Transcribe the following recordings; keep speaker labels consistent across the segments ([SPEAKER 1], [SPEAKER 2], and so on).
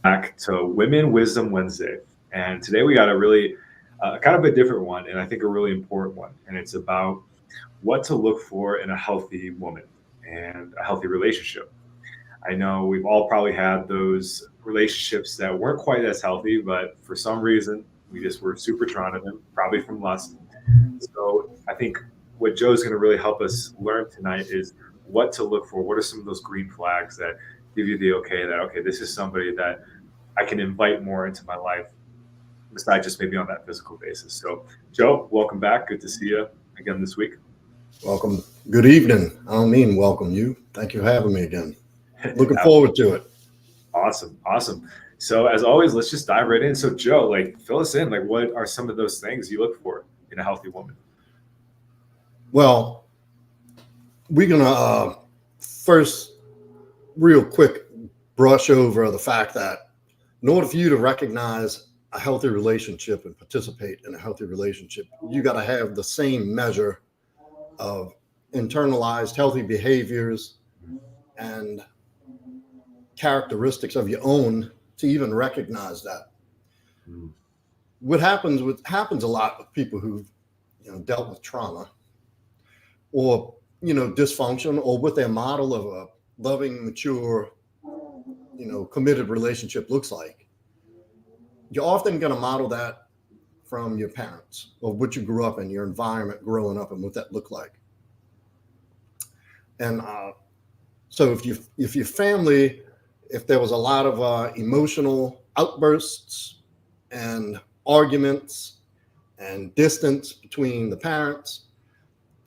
[SPEAKER 1] Back to Women Wisdom Wednesday. And today we got a really kind of a different one, and I think a really important one. And it's about what to look for in a healthy woman and a healthy relationship. I know we've all probably had those relationships that weren't quite as healthy, but for some reason we just were super drawn to them, probably from lust. So I think what Joe's going to really help us learn tonight is what to look for. What are some of those green flags that give you the okay that, okay, this is somebody that I can invite more into my life besides just maybe on that physical basis. So, Joe, welcome back. Good to see you again this week.
[SPEAKER 2] Welcome. Good evening. I don't mean welcome you. Thank you for having me again. Looking forward to it.
[SPEAKER 1] Awesome, awesome. So, as always, let's just dive right in. So, Joe, like, fill us in. Like, what are some of those things you look for in a healthy woman?
[SPEAKER 2] Well, we're going to first, real quick, brush over the fact that in order for you to recognize a healthy relationship and participate in a healthy relationship, you got to have the same measure of internalized healthy behaviors and characteristics of your own to even recognize that.
[SPEAKER 1] Mm.
[SPEAKER 2] What happens a lot with people who've dealt with trauma or dysfunction or what their model of a loving, mature, committed relationship looks like. You're often going to model that from your parents or what you grew up in, your environment growing up, and what that looked like. And so if your family, if there was a lot of emotional outbursts and arguments and distance between the parents,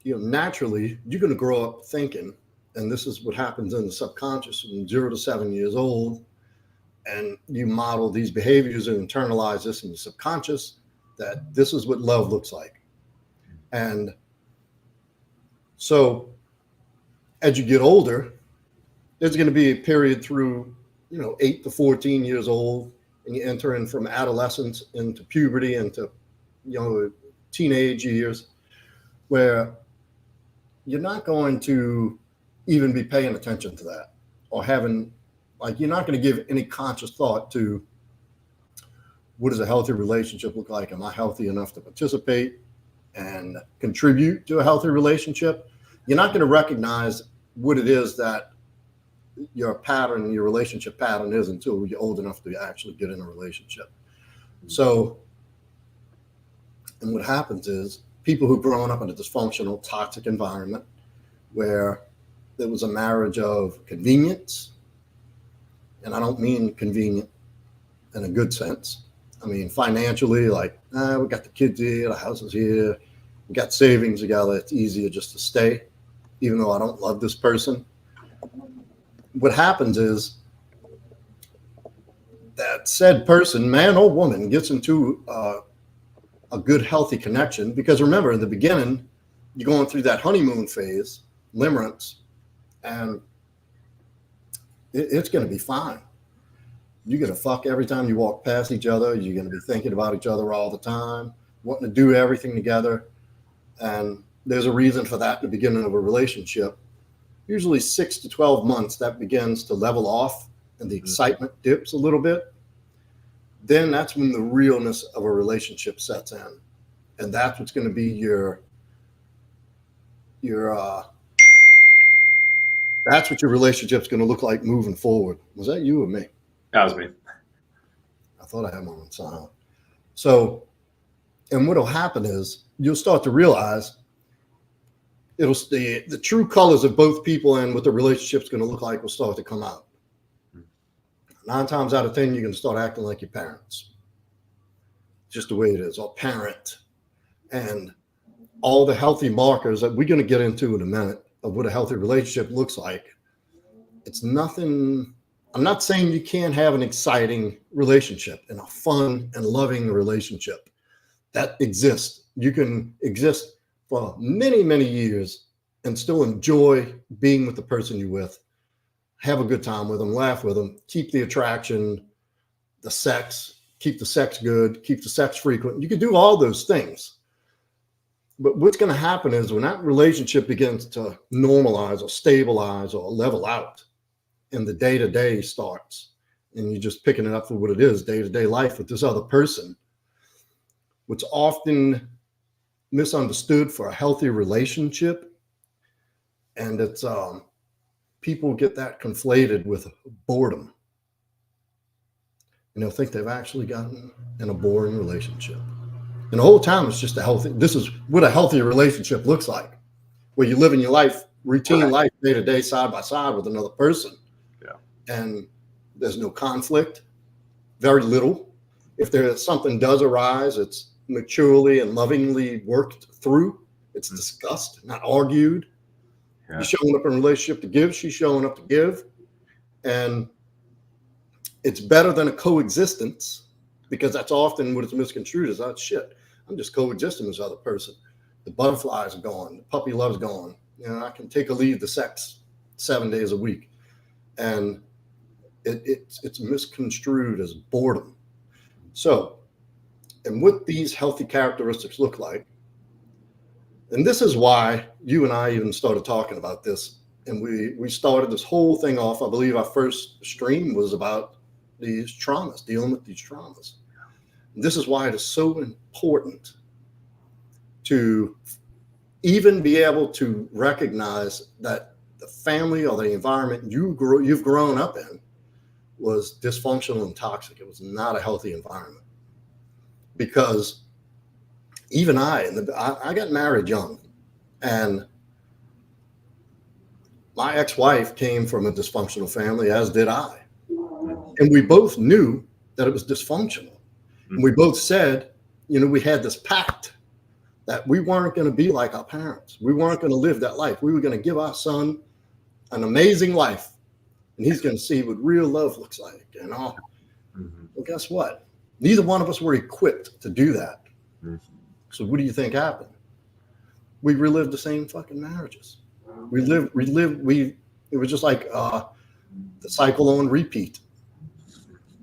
[SPEAKER 2] naturally you're going to grow up thinking, and this is what happens in the subconscious from 0 to 7 years old, and you model these behaviors and internalize this in the subconscious, that this is what love looks like. And so as you get older, there's going to be a period through 8 to 14 years old, and you enter in from adolescence into puberty into teenage years, where you're not going to even be paying attention to that, or having, like, you're not going to give any conscious thought to what does a healthy relationship look like? Am I healthy enough to participate and contribute to a healthy relationship? You're not going to recognize what it is that your pattern, your relationship pattern is, until you're old enough to actually get in a relationship. So, and what happens is people who've grown up in a dysfunctional, toxic environment where there was a marriage of convenience, and I don't mean convenient in a good sense. I mean financially, like, we got the kids here, the house is here, we got savings together. It's easier just to stay, even though I don't love this person. What happens is that said person, man or woman, gets into a good, healthy connection. Because remember, in the beginning, you're going through that honeymoon phase, limerence, and it's going to be fine. You're going to fuck every time you walk past each other. You're going to be thinking about each other all the time, wanting to do everything together. And there's a reason for that in the beginning of a relationship. Usually 6 to 12 months, that begins to level off and the excitement dips a little bit. Then that's when the realness of a relationship sets in. And that's what's going to be that's what your relationship's going to look like moving forward. Was that you or me?
[SPEAKER 1] That was me.
[SPEAKER 2] I thought I had my own silent. So, and what'll happen is you'll start to realize the true colors of both people and what the relationship's going to look like will start to come out. 9 times out of 10, you're going to start acting like your parents. Just the way it is, or parent. And all the healthy markers that we're going to get into in a minute of what a healthy relationship looks like. It's nothing. I'm not saying you can't have an exciting relationship and a fun and loving relationship. That exists. You can exist for many, many years and still enjoy being with the person you're with, have a good time with them, laugh with them, keep the attraction, the sex, keep the sex good, keep the sex frequent. You can do all those things. But what's going to happen is when that relationship begins to normalize or stabilize or level out, and the day-to-day starts, and you're just picking it up for what it is, day-to-day life with this other person, what's often misunderstood for a healthy relationship, and it's people get that conflated with boredom, and they'll think they've actually gotten in a boring relationship, and the whole time it's just this is what a healthy relationship looks like, where you live in your life, routine life, day to day, side by side with another person.
[SPEAKER 1] Yeah.
[SPEAKER 2] And there's no conflict, very little. If something does arise, it's maturely and lovingly worked through. It's discussed, not argued.
[SPEAKER 1] Yeah.
[SPEAKER 2] You're showing up in a relationship to give, she's showing up to give. And it's better than a coexistence, because that's often what it's misconstrued as, oh shit, I'm just coexisting with this other person. The butterflies are gone, the puppy love's gone. I can take or leave the sex 7 days a week. And it's misconstrued as boredom. So, and what these healthy characteristics look like, and this is why you and I even started talking about this, and we started this whole thing off. I believe our first stream was about these traumas, dealing with these traumas. And this is why it is so important to even be able to recognize that the family or the environment you've grown up in was dysfunctional and toxic. It was not a healthy environment. Because even I got married young, and my ex-wife came from a dysfunctional family, as did I. And we both knew that it was dysfunctional. And we both said, we had this pact that we weren't going to be like our parents. We weren't going to live that life. We were going to give our son an amazing life, and he's going to see what real love looks like. Well, guess what? Neither one of us were equipped to do that. So what do you think happened? We relived the same fucking marriages. It was just like the cycle on repeat.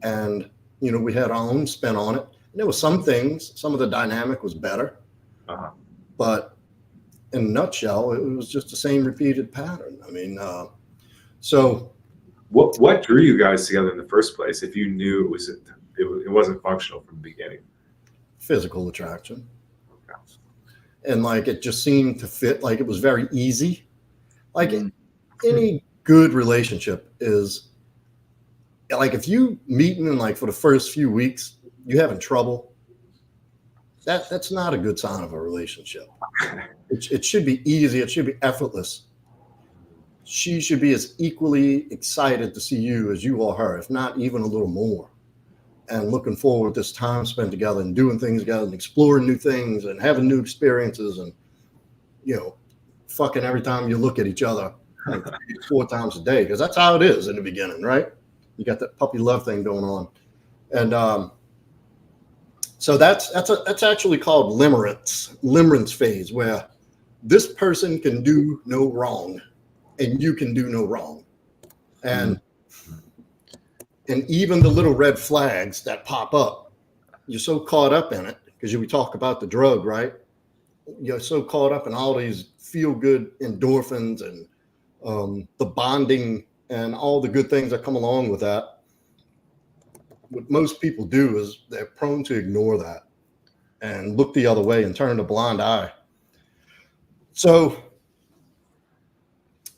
[SPEAKER 2] And, we had our own spin on it. And there were some things, some of the dynamic was better. But in a nutshell, it was just the same repeated pattern. So
[SPEAKER 1] what drew you guys together in the first place if you knew it wasn't functional from the beginning?
[SPEAKER 2] Physical attraction. And it just seemed to fit, it was very easy. Any good relationship is if you meeting and for the first few weeks you having trouble, that's not a good sign of a relationship. It should be easy. It should be effortless. She should be as equally excited to see you as you are her, if not even a little more. And looking forward to this time spent together and doing things together and exploring new things and having new experiences and, fucking every time you look at each other 4 times a day, because that's how it is in the beginning, right? You got that puppy love thing going on. And so that's actually called limerence phase, where this person can do no wrong and you can do no wrong. And even the little red flags that pop up, you're so caught up in it, because we talk about the drug, right? You're so caught up in all these feel-good endorphins and the bonding and all the good things that come along with that. What most people do is they're prone to ignore that and look the other way and turn a blind eye. So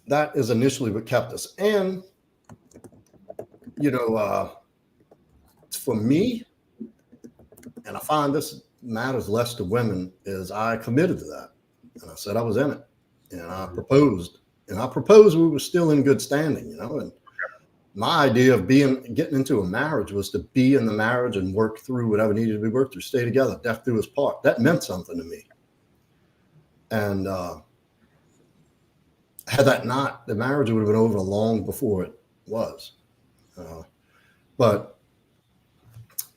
[SPEAKER 2] that is initially what kept us. And, for me, and I find this matters less to women, is I committed to that. And I said I was in it. And I proposed. And I proposed we were still in good standing, and my idea of getting into a marriage was to be in the marriage and work through whatever needed to be worked through, stay together, death do us part. That meant something to me. And had that not, the marriage would have been over long before it was. But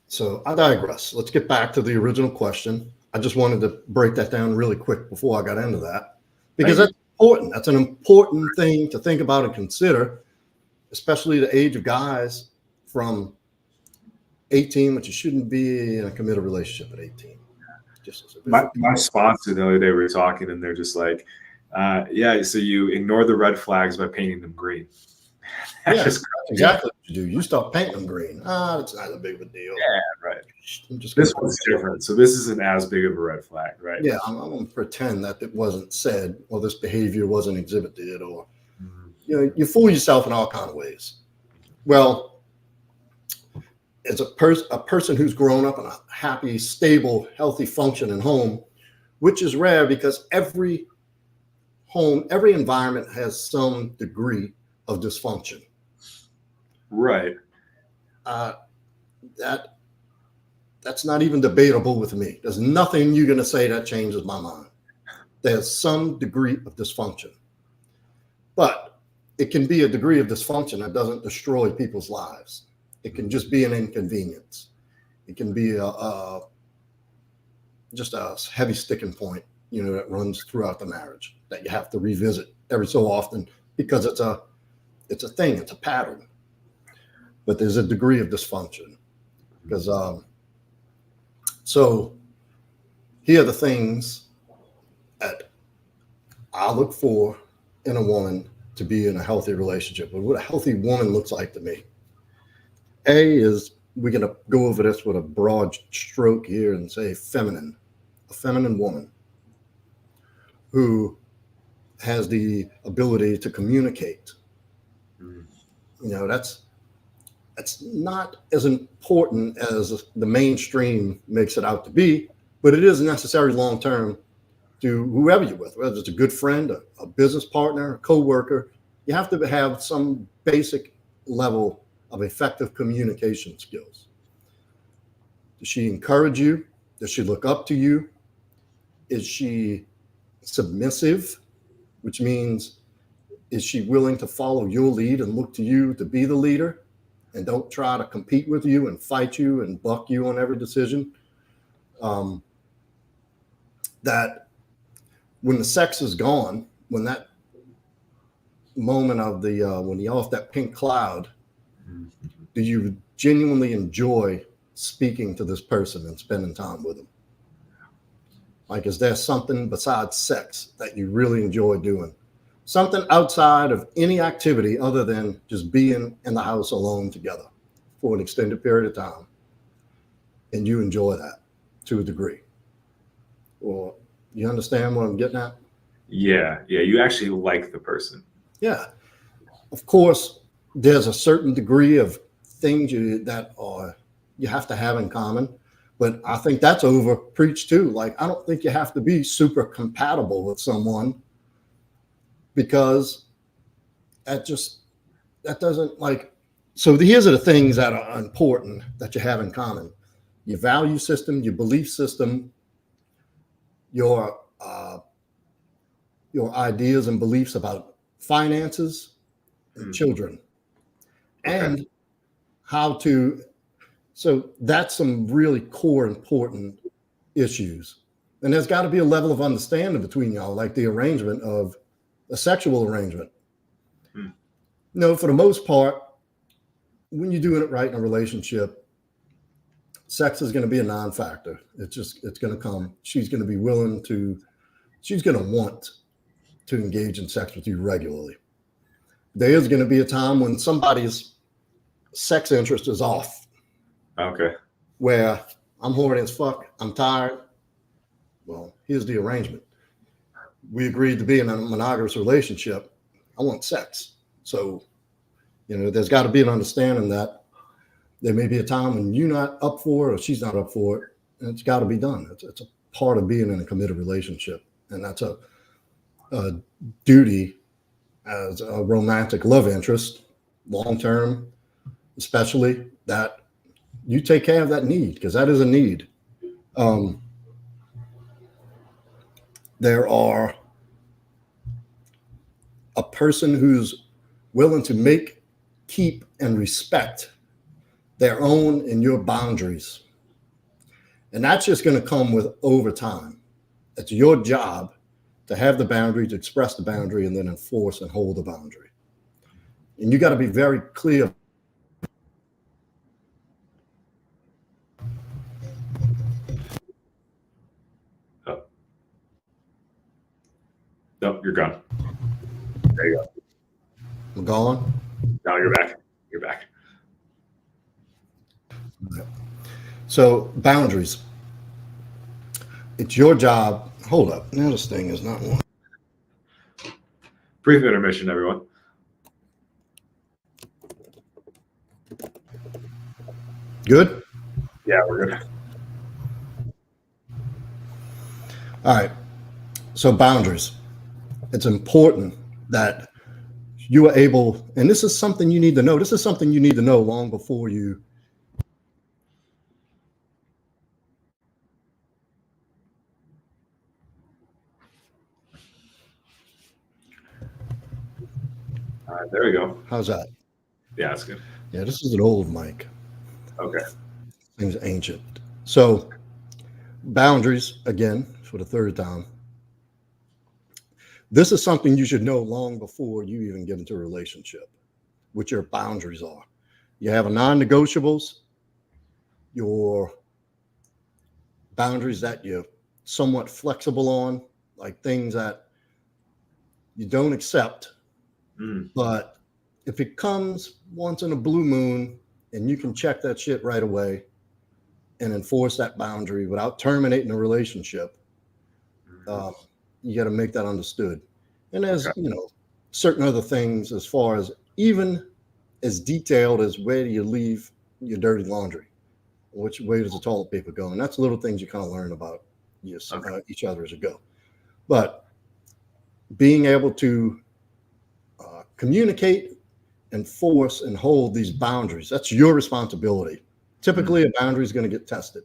[SPEAKER 2] so I digress. Let's get back to the original question. I just wanted to break that down really quick before I got into that, because that's important. That's an important thing to think about and consider, especially the age of guys from 18, which you shouldn't be in a committed relationship at 18.
[SPEAKER 1] My sponsor the other day, we were talking, and they're just like, so you ignore the red flags by painting them green. That's
[SPEAKER 2] Yeah,
[SPEAKER 1] just
[SPEAKER 2] that's exactly what you do. You start painting them green. It's not a big of a deal.
[SPEAKER 1] yeah, right.
[SPEAKER 2] I'm just
[SPEAKER 1] This
[SPEAKER 2] gonna,
[SPEAKER 1] one's different. So this isn't as big of a red flag, right?
[SPEAKER 2] yeah, I'm going to pretend that it wasn't said, or this behavior wasn't exhibited, or
[SPEAKER 1] Mhm.
[SPEAKER 2] you fool yourself in all kind of ways. Well, as a person who's grown up in a happy, stable, healthy, functioning home, which is rare because every home, every environment has some degree of dysfunction.
[SPEAKER 1] Right.
[SPEAKER 2] Uh, that that's not even debatable with me. There's nothing you're going to say that changes my mind. There's some degree of dysfunction, but it can be a degree of dysfunction that doesn't destroy people's lives. It can just be an inconvenience. It can be just a heavy sticking point, that runs throughout the marriage that you have to revisit every so often because it's a thing, it's a pattern. But there's a degree of dysfunction because so here are the things that I look for in a woman to be in a healthy relationship. But what a healthy woman looks like to me. A is we're going to go over this with a broad stroke here and say feminine, a feminine woman who has the ability to communicate.
[SPEAKER 1] Mhm.
[SPEAKER 2] That's not as important as the mainstream makes it out to be, but it is necessary long term to whoever you're with, whether it's a good friend, a business partner, a co-worker. You have to have some basic level of effective communication skills. Does she encourage you? Does she look up to you? Is she submissive, which means is she willing to follow your lead and look to you to be the leader and don't try to compete with you and fight you and buck you on every decision? That when the sex is gone, when that moment of when you're off that pink cloud,
[SPEAKER 1] Mhm.
[SPEAKER 2] do you genuinely enjoy speaking to this person and spending time with them? Like, is there something besides sex that you really enjoy doing? Something outside of any activity other than just being in the house alone together for an extended period of time. And you enjoy that to a degree. Or you understand what I'm getting at?
[SPEAKER 1] Yeah, yeah. You actually like the person.
[SPEAKER 2] Yeah. Of course, there's a certain degree of things that you have to have in common. But I think that's over preached too. Like, I don't think you have to be super compatible with someone because that doesn't like. So here's are the things that are important that you have in common: your value system, your belief system, your ideas and beliefs about finances and children,
[SPEAKER 1] Okay.
[SPEAKER 2] and how to. So that's some really core important issues. And there's got to be a level of understanding between y'all, like the arrangement of a sexual arrangement.
[SPEAKER 1] Hmm.
[SPEAKER 2] For the most part, when you're doing it right in a relationship, sex is going to be a non-factor. It's going to come. She's going to want to engage in sex with you regularly. There is going to be a time when somebody's sex interest is off,
[SPEAKER 1] Okay.
[SPEAKER 2] where I'm horny as fuck, I'm tired. Well, here's the arrangement. We agreed to be in a monogamous relationship. I want sex. So, there's got to be an understanding that there may be a time when you're not up for it or she's not up for it. And it's got to be done. It's a part of being in a committed relationship. And that's a duty as a romantic love interest, long term, especially, that you take care of that need, because that is a need. There are a person who's willing to make, keep, and respect their own and your boundaries. And that's just going to come with over time. It's your job to have the boundary, to express the boundary, and then enforce and hold the boundary. And you got to be very clear.
[SPEAKER 1] Oh. Nope, you're gone. There you go.
[SPEAKER 2] I'm gone.
[SPEAKER 1] No, you're back. You're back.
[SPEAKER 2] So boundaries. It's your job. Hold up. Now this thing is not one.
[SPEAKER 1] Brief intermission, everyone.
[SPEAKER 2] Good?
[SPEAKER 1] Yeah, we're good.
[SPEAKER 2] All right. So boundaries. It's important that you are able, and this is something you need to know. This is something you need to know long before you.
[SPEAKER 1] All right, there we go.
[SPEAKER 2] How's that?
[SPEAKER 1] Yeah, that's good.
[SPEAKER 2] Yeah, this is an old mic.
[SPEAKER 1] Okay.
[SPEAKER 2] Things ancient. So boundaries, again, for the third time. This is something you should know long before you even get into a relationship, what your boundaries are. You have a non-negotiables, your boundaries that you're somewhat flexible on, like things that you don't accept. But if it comes once in a blue moon and you can check that shit right away and enforce that boundary without terminating a relationship, you got to make that understood. And there's, certain other things as far as even as detailed as where do you leave your dirty laundry? Which way does the toilet paper go? And that's little things you kind of learn about each other as you go. But being able to communicate, enforce, and hold these boundaries, that's your responsibility. Typically, a boundary is going to get tested.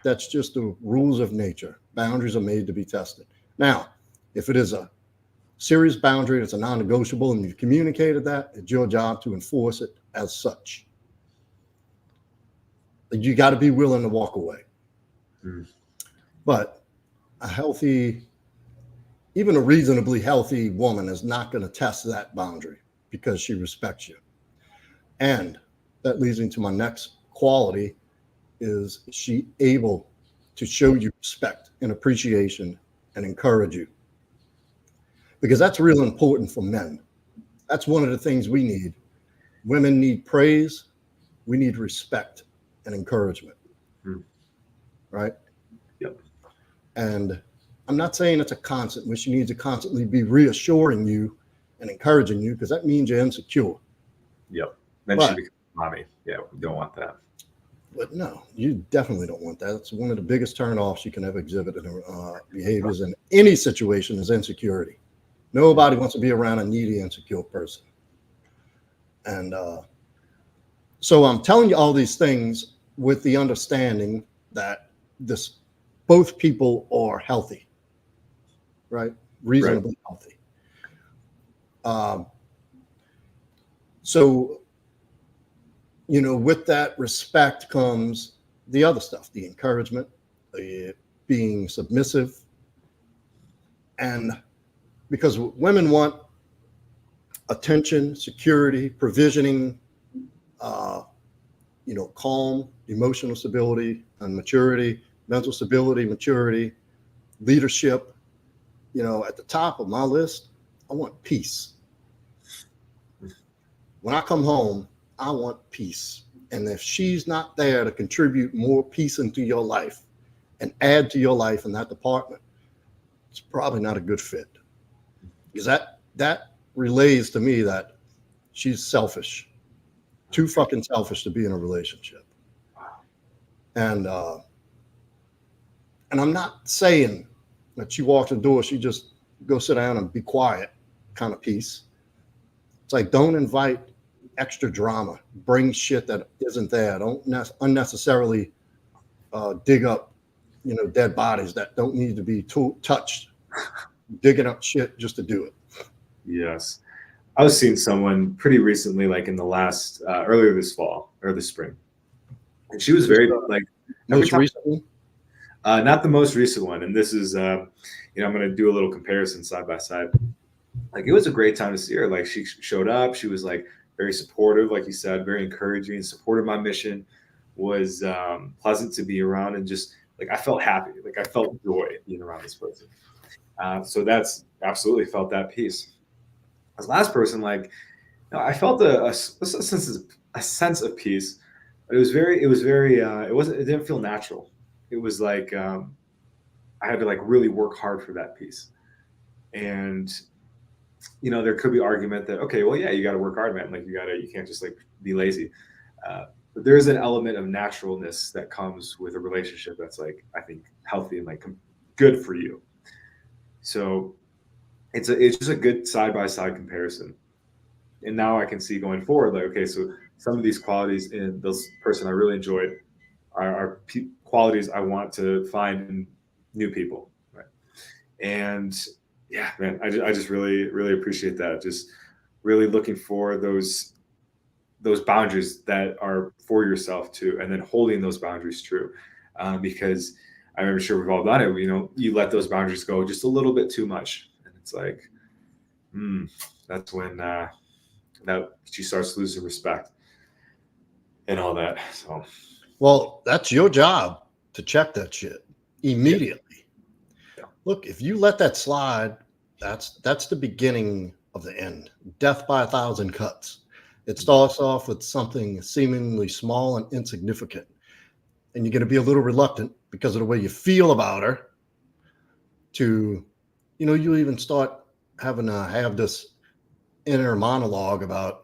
[SPEAKER 2] That's just the rules of nature. Boundaries are made to be tested. Now, if it is a serious boundary, it's a non-negotiable, and you've communicated that, it's your job to enforce it as such. You got to be willing to walk away. But a healthy, even a reasonably healthy woman is not going to test that boundary because she respects you. And that leads me to my next quality: is she able to show you respect and appreciation and encourage you? Because that's real important for men. That's one of the things we need. Women need praise. We need respect and encouragement. Right?
[SPEAKER 1] Yep.
[SPEAKER 2] And I'm not saying it's a constant, which she needs to constantly be reassuring you and encouraging you, because that means you're insecure.
[SPEAKER 1] Yep. Then she becomes mommy. Yeah, we don't want that.
[SPEAKER 2] But no, you definitely don't want that. It's one of the biggest turnoffs you can ever exhibit in behaviors in any situation is insecurity. Nobody wants to be around a needy, insecure person. And so I'm telling you all these things with the understanding that both people are healthy, right? Reasonably healthy. So, with that respect comes the other stuff, the encouragement, being submissive. And because women want attention, security, provisioning, calm, emotional stability and maturity, mental stability, maturity, leadership. At the top of my list, I want peace. When I come home, I want peace. And if she's not there to contribute more peace into your life and add to your life in that department, it's probably not a good fit. Because that relays to me that she's selfish, too fucking selfish to be in a relationship. And I'm not saying that she walks the door, she just go sit down and be quiet kind of peace. It's like, don't invite extra drama, bring shit that isn't there. Don't unnecessarily dig up, dead bodies that don't need to be touched, digging up shit just to do it.
[SPEAKER 1] Yes. I was seeing someone pretty recently, like in the last, earlier this fall or this spring. And she was very
[SPEAKER 2] most recently?
[SPEAKER 1] Not the most recent one. And this is, I'm going to do a little comparison side by side. Like, it was a great time to see her. Like, she showed up. She was like very supportive, like you said, very encouraging, supported my mission, was pleasant to be around. And just like, I felt happy. Like, I felt joy being around this person. So that's absolutely felt that peace. This last person, like I felt a sense of peace. But it didn't feel natural. It was like I had to like really work hard for that peace. And there could be argument that okay, well, yeah, you got to work hard, man. Like you can't just like be lazy. But there is an element of naturalness that comes with a relationship that's like I think healthy and like good for you. So it's just a good side by side comparison. And now I can see going forward, like okay, so some of these qualities in this person I really enjoyed are qualities I want to find in new people, right? And yeah, man, I just really really appreciate that. Just really looking for those boundaries that are for yourself too, and then holding those boundaries true, because I'm sure we've all done it. You let those boundaries go just a little bit too much, and it's like, that's when that she starts losing respect and all that. So,
[SPEAKER 2] Well, that's your job to check that shit immediately.
[SPEAKER 1] yeah.
[SPEAKER 2] Look, if you let that slide, that's the beginning of the end. Death by a thousand cuts. It starts off with something seemingly small and insignificant, and you're going to be a little reluctant because of the way you feel about her. You even start having to have this inner monologue about,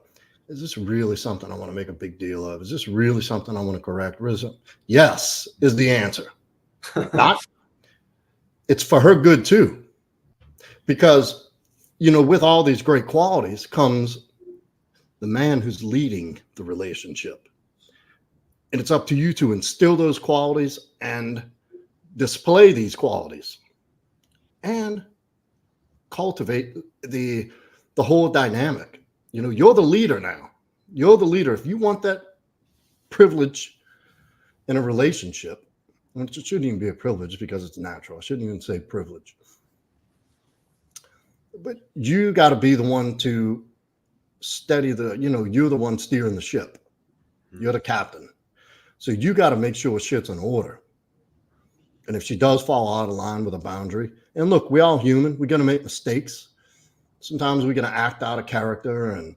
[SPEAKER 2] is this really something I want to make a big deal of? Is this really something I want to correct? Yes, is the answer. Not, it's for her good too. Because, with all these great qualities comes the man who's leading the relationship. And it's up to you to instill those qualities and display these qualities and cultivate the whole dynamic. You're the leader now. You're the leader. If you want that privilege in a relationship, it shouldn't even be a privilege because it's natural. I shouldn't even say privilege. But you got to be the one to steady you're the one steering the ship. You're the captain. So you got to make sure shit's in order. And if she does fall out of line with a boundary, and look, we're all human. We're going to make mistakes. Sometimes we're going to act out of character, and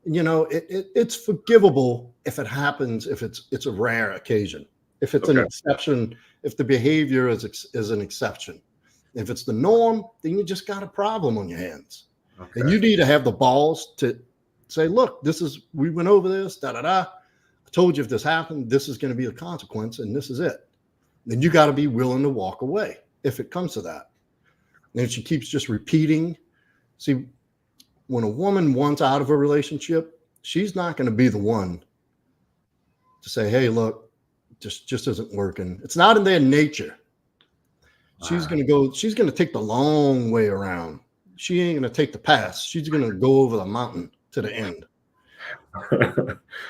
[SPEAKER 2] it's forgivable if it happens, if it's a rare occasion, if it's an exception, if the behavior is an exception. If it's the norm, then you just got a problem on your hands. Okay. And you need to have the balls to say, look, we went over this, I told you if this happened, this is going to be the consequence, and this is it. Then you got to be willing to walk away if it comes to that. And if she keeps just repeating, see, when a woman wants out of a relationship, she's not going to be the one to say, hey, look, just isn't working. It's not in their nature. She's going to take the long way around. She ain't going to take the pass. She's going to go over the mountain to the end.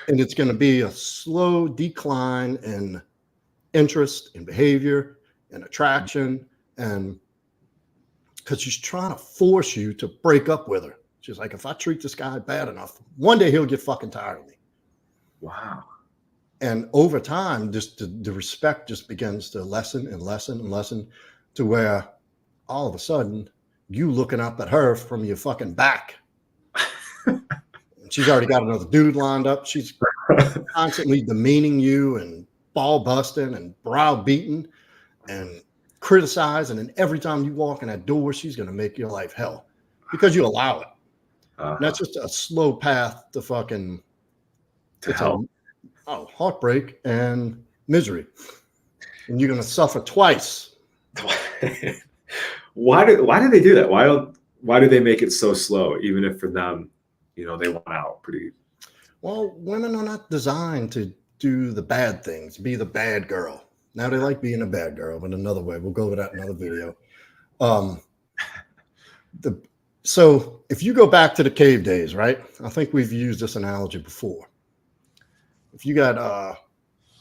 [SPEAKER 2] And it's going to be a slow decline in interest in behavior and attraction, and because she's trying to force you to break up with her. She's like, if I treat this guy bad enough, one day he'll get fucking tired of me.
[SPEAKER 1] Wow.
[SPEAKER 2] And over time, just the respect just begins to lessen and lessen and lessen, to where all of a sudden you looking up at her from your fucking back. She's already got another dude lined up. She's constantly demeaning you and ball busting and browbeating and criticizing. And every time you walk in that door, she's going to make your life hell because you allow it. And that's just a slow path to fucking hell. Heartbreak and misery. And you're going to suffer twice.
[SPEAKER 1] Why do they do that? Why do they make it so slow? Even if for them, they want out pretty.
[SPEAKER 2] Well, women are not designed to do the bad things, be the bad girl. Now they like being a bad girl, but another way. We'll go over that in another video. So if you go back to the cave days, right? I think we've used this analogy before. If you got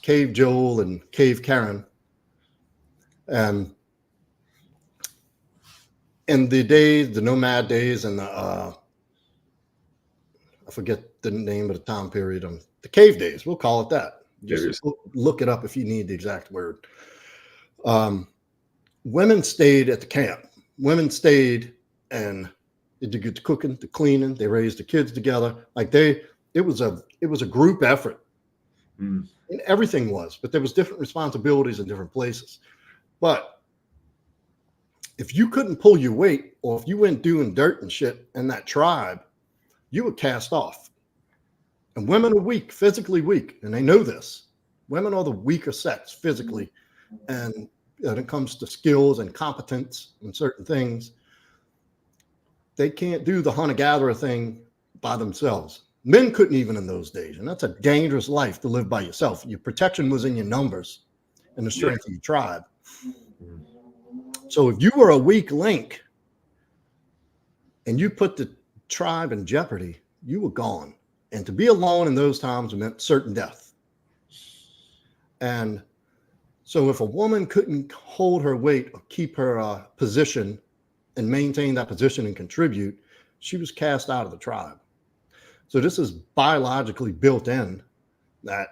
[SPEAKER 2] Cave Joel and Cave Karen, and in the days, the nomad days, and I forget the name of the time period, the cave days, we'll call it that. Just look it up if you need the exact word. Women stayed at the camp. Women stayed and They did the cooking, the cleaning. They raised the kids together. Like it was a group effort.
[SPEAKER 1] Mm.
[SPEAKER 2] And everything was, but there was different responsibilities in different places. But if you couldn't pull your weight, or if you went doing dirt and shit in that tribe, you were cast off. And women are weak, physically weak, and they know this. Women are the weaker sex physically, and when it comes to skills and competence and certain things, they can't do the hunter-gatherer thing by themselves. Men couldn't even in those days, and that's a dangerous life to live by yourself. Your protection was in your numbers and the strength of your tribe. So if you were a weak link and you put the tribe in jeopardy, you were gone. And to be alone in those times meant certain death. And so if a woman couldn't hold her weight or keep her position and maintain that position and contribute, she was cast out of the tribe. So this is biologically built in, that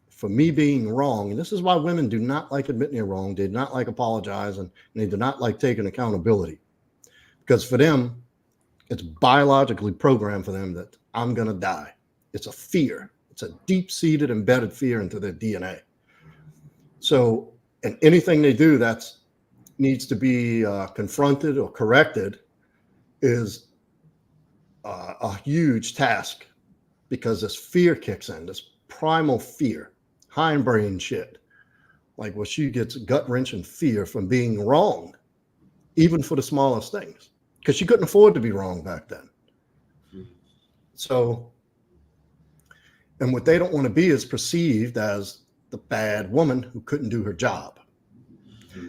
[SPEAKER 2] for me being wrong, and this is why women do not like admitting they're wrong, they do not like apologizing, and they do not like taking accountability. Because for them, it's biologically programmed for them that I'm going to die. It's a fear. It's a deep-seated, embedded fear into their DNA. So, and anything they do that needs to be confronted or corrected is a huge task, because this fear kicks in, this primal fear, hindbrain shit. Like, well, she gets gut-wrenching fear from being wrong, even for the smallest things, because she couldn't afford to be wrong back then. So, and what they don't want to be is perceived as the bad woman who couldn't do her job.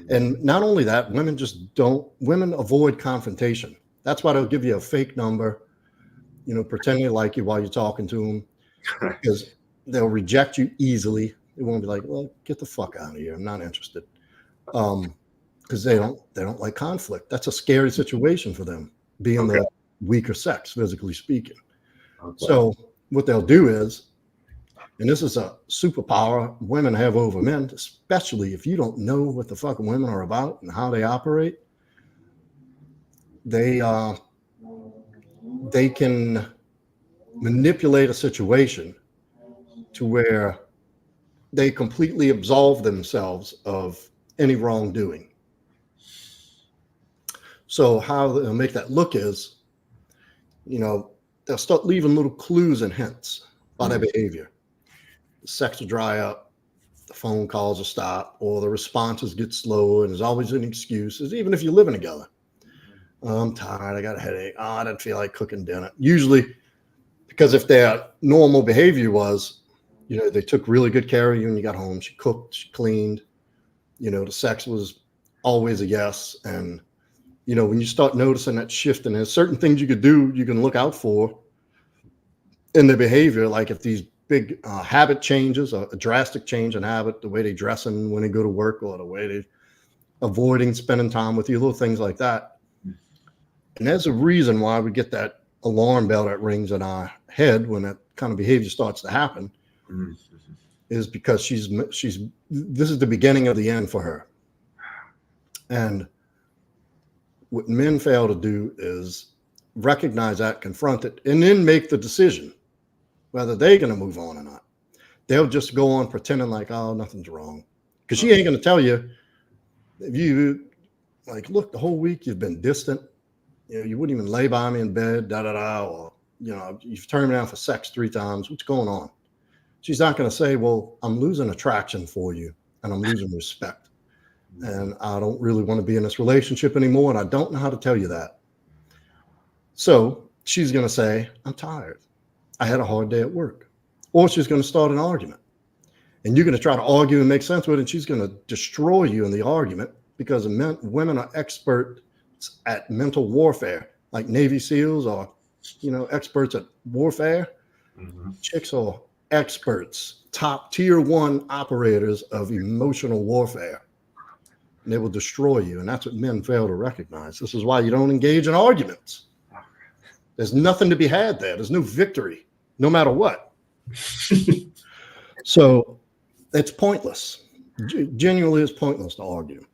[SPEAKER 2] And not only that, women avoid confrontation. That's why they'll give you a fake number, pretending to like you while you're talking to them, because they'll reject you easily. They won't be like, well, get the fuck out of here. I'm not interested. Because they don't like conflict. That's a scary situation for them, being the weaker sex, physically speaking. Okay. So what they'll do is, and this is a superpower women have over men, especially if you don't know what the fuck women are about and how they operate, they can manipulate a situation to where they completely absolve themselves of any wrongdoing. So how they'll make that look is, they'll start leaving little clues and hints by their behavior. The sex will dry up, the phone calls will stop, or the responses get slower, and there's always an excuse, even if you're living together. I'm tired, I got a headache, I didn't feel like cooking dinner. Usually, because if their normal behavior was, they took really good care of you when you got home, she cooked, she cleaned, the sex was always a yes. And, when you start noticing that shift, and there's certain things you could do, you can look out for in their behavior, like if these big habit changes, a drastic change in habit, the way they dress and when they go to work, or the way they avoiding spending time with you, little things like that. And there's a reason why we get that alarm bell that rings in our head when that kind of behavior starts to happen, is because this is the beginning of the end for her. And what men fail to do is recognize that, confront it, and then make the decision whether they're going to move on or not. They'll just go on pretending like, oh, nothing's wrong. Because she ain't going to tell you, if you like, look, the whole week you've been distant, you wouldn't even lay by me in bed, or, you've turned me down for sex 3 times. What's going on? She's not going to say, well, I'm losing attraction for you and I'm losing respect. And I don't really want to be in this relationship anymore. And I don't know how to tell you that. So she's going to say, I'm tired. I had a hard day at work. Or she's going to start an argument. And you're going to try to argue and make sense with it. And she's going to destroy you in the argument, because women are experts at mental warfare, like Navy SEALs are, experts at warfare. Mm-hmm. Chicks are experts, top tier 1 operators of emotional warfare. And they will destroy you. And that's what men fail to recognize. This is why you don't engage in arguments. There's nothing to be had there. There's no victory, no matter what. So it's pointless. Genuinely, it's pointless to argue.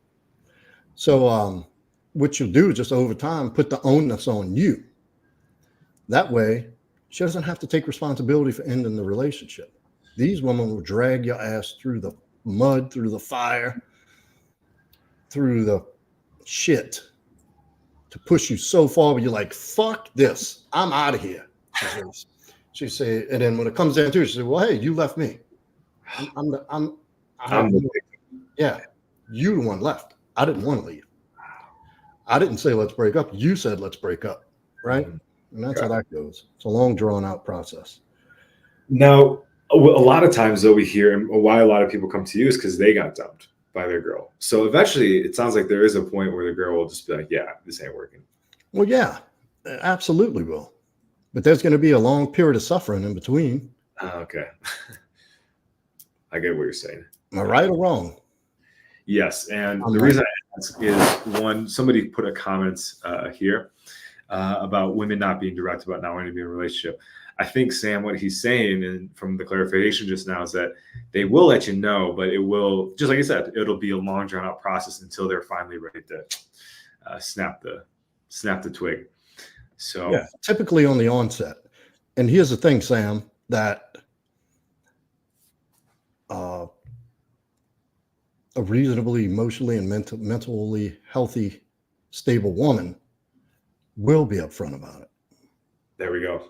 [SPEAKER 2] So what you'll do is just over time put the onus on you. That way, she doesn't have to take responsibility for ending the relationship. These women will drag your ass through the mud, through the fire, through the shit to push you so far where you're like, fuck this. I'm out of here. She say, and then when it comes down to it, she said, well, hey, you left me. Yeah, you the one left. I didn't want to leave. I didn't say let's break up. You said let's break up, right? And that's how that goes. It's a long, drawn out process.
[SPEAKER 1] Now, a lot of times, though, we hear, and why a lot of people come to you is because they got dumped by their girl. So eventually, it sounds like there is a point where the girl will just be like, yeah, this ain't working.
[SPEAKER 2] Well, yeah, absolutely will. But there's going to be a long period of suffering in between.
[SPEAKER 1] Okay. I get what you're saying.
[SPEAKER 2] Am I right or wrong?
[SPEAKER 1] Yes. And the reason I ask is, one, somebody put a comment here about women not being direct about not wanting to be in a relationship. I think, Sam, what he's saying, and from the clarification just now, is that they will let you know, but it will, just like I said, it'll be a long, drawn out process until they're finally ready to snap the twig. So
[SPEAKER 2] yeah, typically on the onset. And here's the thing, Sam, that a reasonably emotionally and mentally healthy, stable woman will be upfront about it.
[SPEAKER 1] There we go.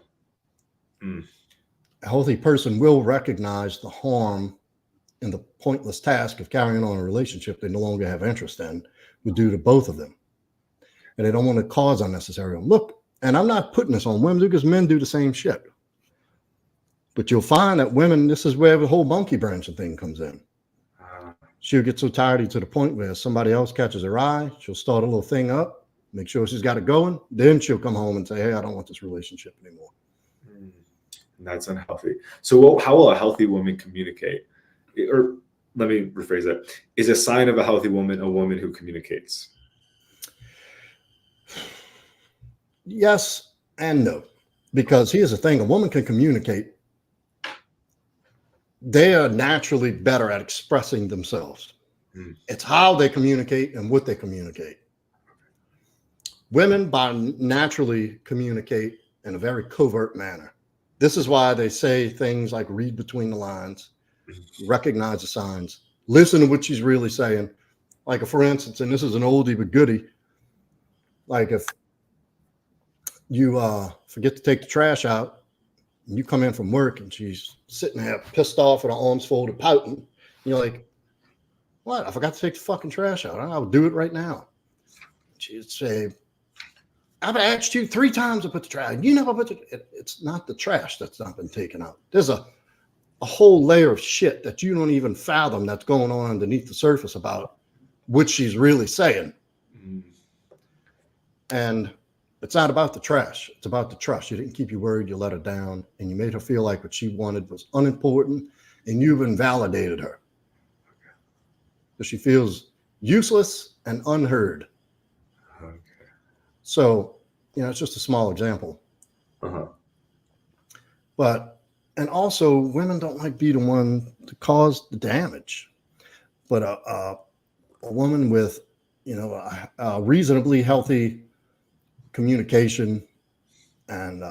[SPEAKER 2] A healthy person will recognize the harm and the pointless task of carrying on a relationship they no longer have interest in would do to both of them. And they don't want to cause unnecessary harm. Look, and I'm not putting this on women because men do the same shit. But you'll find that women, this is where the whole monkey branching thing comes in. She'll get so tired to the point where somebody else catches her eye. She'll start a little thing up, make sure she's got it going. Then she'll come home and say, hey, I don't want this relationship anymore.
[SPEAKER 1] And that's unhealthy. So how will a healthy woman communicate? Or let me rephrase that. Is a sign of a healthy woman a woman who communicates?
[SPEAKER 2] Yes and no. Because here's the thing, a woman can communicate. They are naturally better at expressing themselves. It's how they communicate and what they communicate. Women naturally communicate in a very covert manner. This is why they say things like read between the lines, recognize the signs, listen to what she's really saying. Like, for instance, and this is an oldie but goodie, like if you forget to take the trash out and you come in from work and she's sitting there pissed off with her arms folded, pouting, and you're like, what? I forgot to take the fucking trash out. I'll do it right now. She'd say, I've asked you 3 times to put the trash. You never put it. It's not the trash that's not been taken out. There's a whole layer of shit that you don't even fathom that's going on underneath the surface about what she's really saying. And it's not about the trash. It's about the trust. You didn't keep your word. You let her down, and you made her feel like what she wanted was unimportant, and you've invalidated her. So she feels useless and unheard. So, it's just a small example. But, and also women don't like be the one to cause the damage. But a woman with, a reasonably healthy communication and,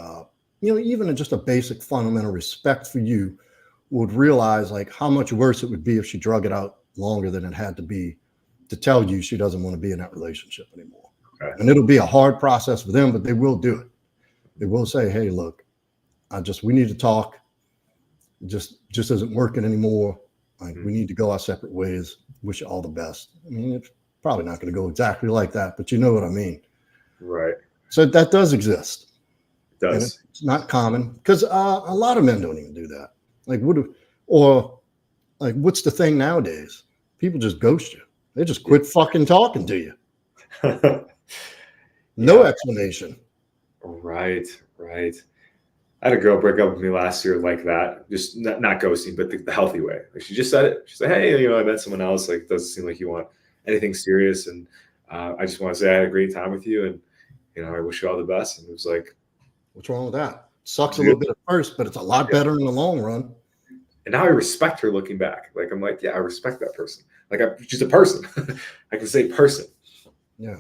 [SPEAKER 2] even just a basic fundamental respect for you would realize like how much worse it would be if she drug it out longer than it had to be to tell you she doesn't want to be in that relationship anymore. Okay. And it'll be a hard process for them, but they will do it. They will say, hey, look, we need to talk. It just isn't working anymore. Like we need to go our separate ways. Wish you all the best. I mean, it's probably not going to go exactly like that, but you know what I mean.
[SPEAKER 1] Right.
[SPEAKER 2] So that does exist.
[SPEAKER 1] It does.
[SPEAKER 2] And it's not common because a lot of men don't even do that. Like what's the thing nowadays? People just ghost you. They just quit fucking talking to you. No explanation.
[SPEAKER 1] Right. I had a girl break up with me last year like that, just not ghosting, but the healthy way. Like she just said it. She said, hey, I met someone else. Like, it doesn't seem like you want anything serious. And I just want to say I had a great time with you. And, I wish you all the best. And it was like,
[SPEAKER 2] what's wrong with that? Sucks a little bit at first, but it's a lot better in the long run.
[SPEAKER 1] And now I respect her looking back. Like, I'm like, yeah, I respect that person. Like, she's a person. I can say person.
[SPEAKER 2] Yeah.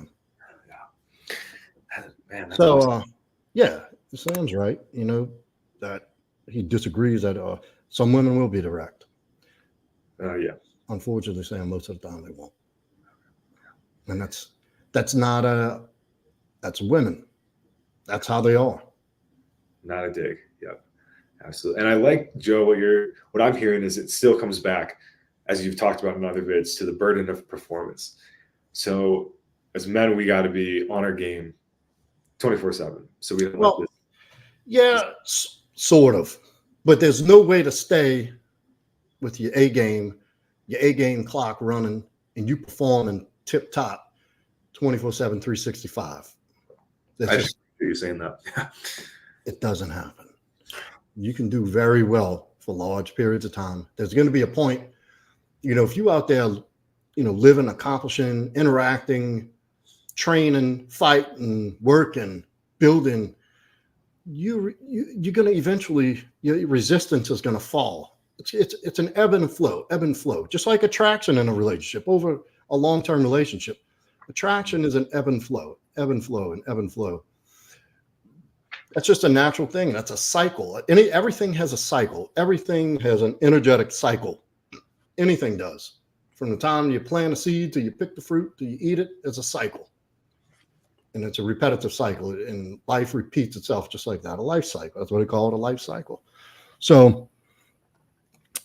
[SPEAKER 1] Man,
[SPEAKER 2] so,
[SPEAKER 1] awesome.
[SPEAKER 2] Yeah, Sam's right. That he disagrees that some women will be direct.
[SPEAKER 1] Yeah.
[SPEAKER 2] Unfortunately, Sam, most of the time they won't. And that's not that's women. That's how they are.
[SPEAKER 1] Not a dig. Yep. Absolutely. And I like, Joe, what I'm hearing is it still comes back, as you've talked about in other vids, to the burden of performance. So as men, we got to be on our game 24/7. So we don't let this.
[SPEAKER 2] Yeah, sort of. But there's no way to stay with your A game clock running, and you performing tip top 24/7, 365.
[SPEAKER 1] I just hear you saying that.
[SPEAKER 2] It doesn't happen. You can do very well for large periods of time. There's going to be a point, if you out there, living, accomplishing, interacting, training, fighting, working, building, you're going to eventually, your resistance is going to fall. It's an ebb and flow, just like attraction in a relationship. Over a long-term relationship, attraction is an ebb and flow. That's just a natural thing. That's a cycle. Everything has a cycle. Everything has an energetic cycle. Anything does. From the time you plant a seed till you pick the fruit till you eat it, it's a cycle. And it's a repetitive cycle. And life repeats itself just like that. A life cycle. That's what they call it, a life cycle. So,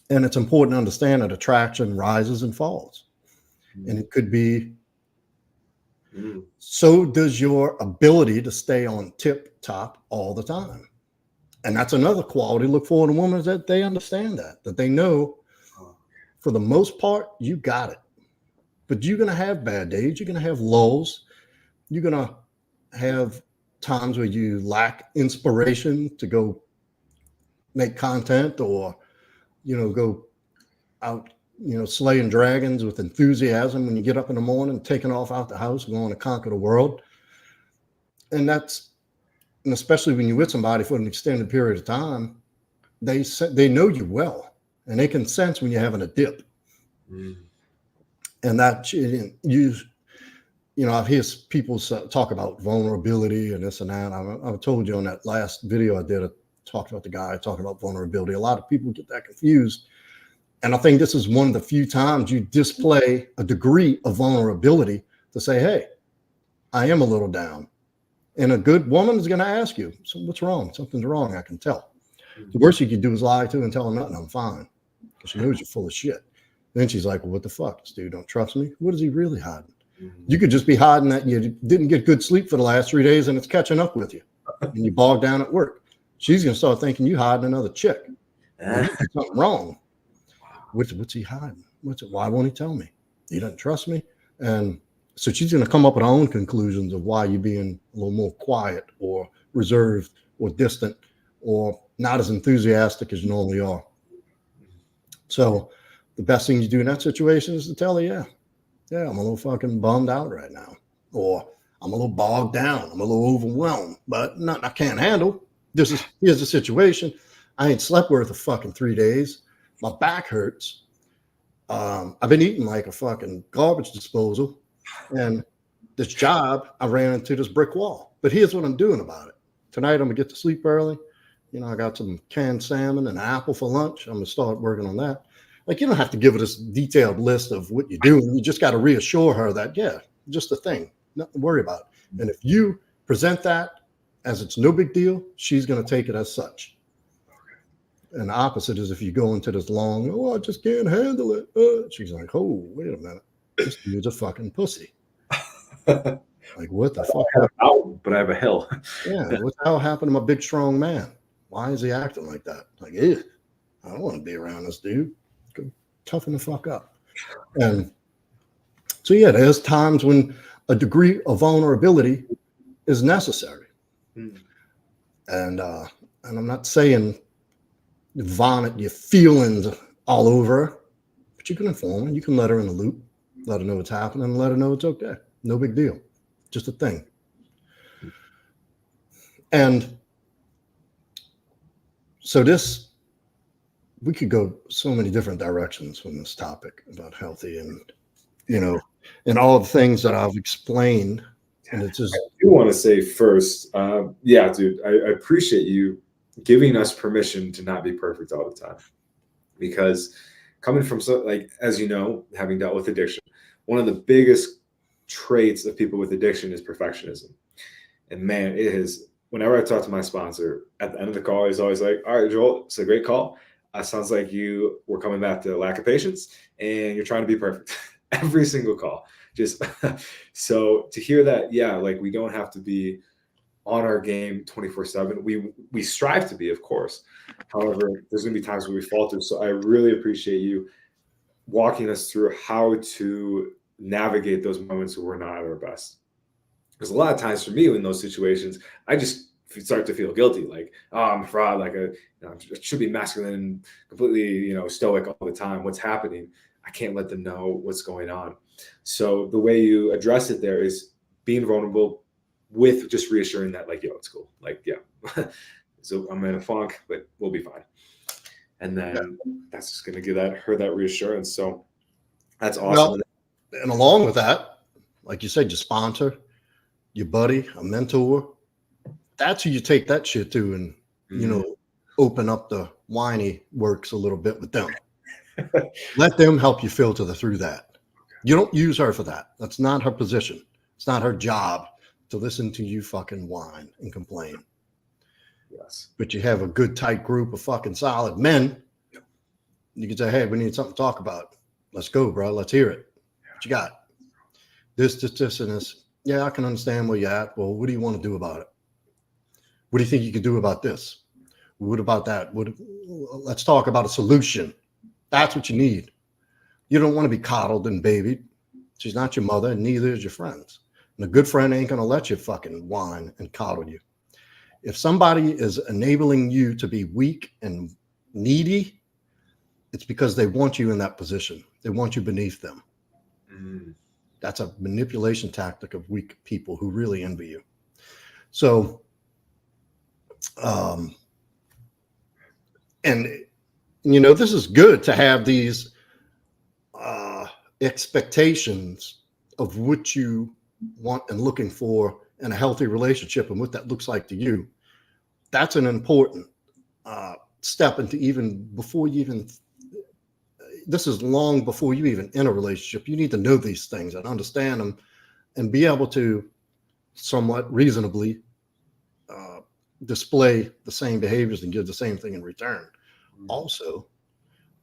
[SPEAKER 2] and it's important to understand that attraction rises and falls. And it could be, so does your ability to stay on tip top all the time. And that's another quality look for in a woman, is that they understand that they know for the most part, you got it. But you're going to have bad days. You're going to have lulls. You're going to have times where you lack inspiration to go make content or, go out, slaying dragons with enthusiasm when you get up in the morning, taking off out the house, going to conquer the world. And especially when you're with somebody for an extended period of time, they know you well, and they can sense when you're having a dip. And that I've heard people talk about vulnerability and this and that. I told you on that last video I did, I talked about the guy talking about vulnerability. A lot of people get that confused. And I think this is one of the few times you display a degree of vulnerability to say, hey, I am a little down. And a good woman is going to ask you, so what's wrong? Something's wrong, I can tell. The worst you could do is lie to her and tell her nothing, I'm fine. Because she knows you're full of shit. Then she's like, well, what the fuck? This dude don't trust me? What is he really hiding? You could just be hiding that you didn't get good sleep for the last 3 days and it's catching up with you. And you bogged down at work. She's going to start thinking you hiding another chick. Something wrong. What's he hiding? Why won't he tell me? He doesn't trust me. And so she's going to come up with her own conclusions of why you're being a little more quiet or reserved or distant or not as enthusiastic as you normally are. So the best thing you do in that situation is to tell her, yeah, I'm a little fucking bummed out right now. Or I'm a little bogged down. I'm a little overwhelmed, but nothing I can't handle. Here's the situation. I ain't slept worth a fucking 3 days. My back hurts. I've been eating like a fucking garbage disposal. And this job, I ran into this brick wall. But here's what I'm doing about it. Tonight, I'm going to get to sleep early. I got some canned salmon and an apple for lunch. I'm going to start working on that. Like, you don't have to give her this detailed list of what you're doing. You just got to reassure her that, yeah, just a thing. Nothing to worry about. And if you present that as it's no big deal, she's going to take it as such. And the opposite is if you go into this long, I just can't handle it. She's like, oh, wait a minute. This dude's a fucking pussy. Like, what the fuck?
[SPEAKER 1] But I have a hill.
[SPEAKER 2] Yeah, what the hell happened to my big, strong man? Why is he acting like that? Like, I don't want to be around this dude. Go toughen the fuck up. And so, yeah, there's times when a degree of vulnerability is necessary. And I'm not saying vomit your feelings all over her, but you can inform her. You can let her in the loop, let her know what's happening, and let her know it's okay. No big deal. Just a thing. And so we could go so many different directions from this topic about healthy and, and all the things that I've explained. And it's just,
[SPEAKER 1] do want to say first, yeah, dude, I appreciate you giving us permission to not be perfect all the time. Because coming from, so like, as you know, having dealt with addiction, one of the biggest traits of people with addiction is perfectionism. And man, it is, whenever I talk to my sponsor at the end of the call, he's always like, all right, Joel, it's a great call. Sounds like you were coming back to lack of patience and you're trying to be perfect every single call. Just so to hear that, yeah, like we don't have to be on our game 24/7. We strive to be, of course. However, there's gonna be times where we falter. So I really appreciate you walking us through how to navigate those moments where we're not at our best. Because a lot of times for me in those situations, I just start to feel guilty, like, oh, I'm a fraud, like I should be masculine and completely, stoic all the time. What's happening? I can't let them know what's going on. So the way you address it there is being vulnerable with just reassuring that, like, yo, it's cool. Like, yeah, so I'm in a funk, but we'll be fine. And then that's just going to give her that reassurance. So that's awesome.
[SPEAKER 2] Well, and along with that, like you said, your sponsor, your buddy, a mentor, that's who you take that shit to and, open up the whiny works a little bit with them. Let them help you filter through that. You don't use her for that. That's not her position. It's not her job to listen to you fucking whine and complain.
[SPEAKER 1] Yes.
[SPEAKER 2] But you have a good tight group of fucking solid men.
[SPEAKER 1] Yep.
[SPEAKER 2] You can say, hey, we need something to talk about. Let's go, bro. Let's hear it. What you got? This, and this. Yeah, I can understand where you're at. Well, what do you want to do about it? What do you think you can do about this? What about that? Let's talk about a solution. That's what you need. You don't want to be coddled and babied. She's not your mother, and neither is your friends. And a good friend ain't going to let you fucking whine and coddle you. If somebody is enabling you to be weak and needy, it's because they want you in that position. They want you beneath them.
[SPEAKER 1] Mm.
[SPEAKER 2] That's a manipulation tactic of weak people who really envy you. So, this is good to have these expectations of what you want and looking for in a healthy relationship and what that looks like to you. That's an important step into this is long before you even in a relationship. You need to know these things and understand them and be able to somewhat reasonably display the same behaviors and give the same thing in return. Also,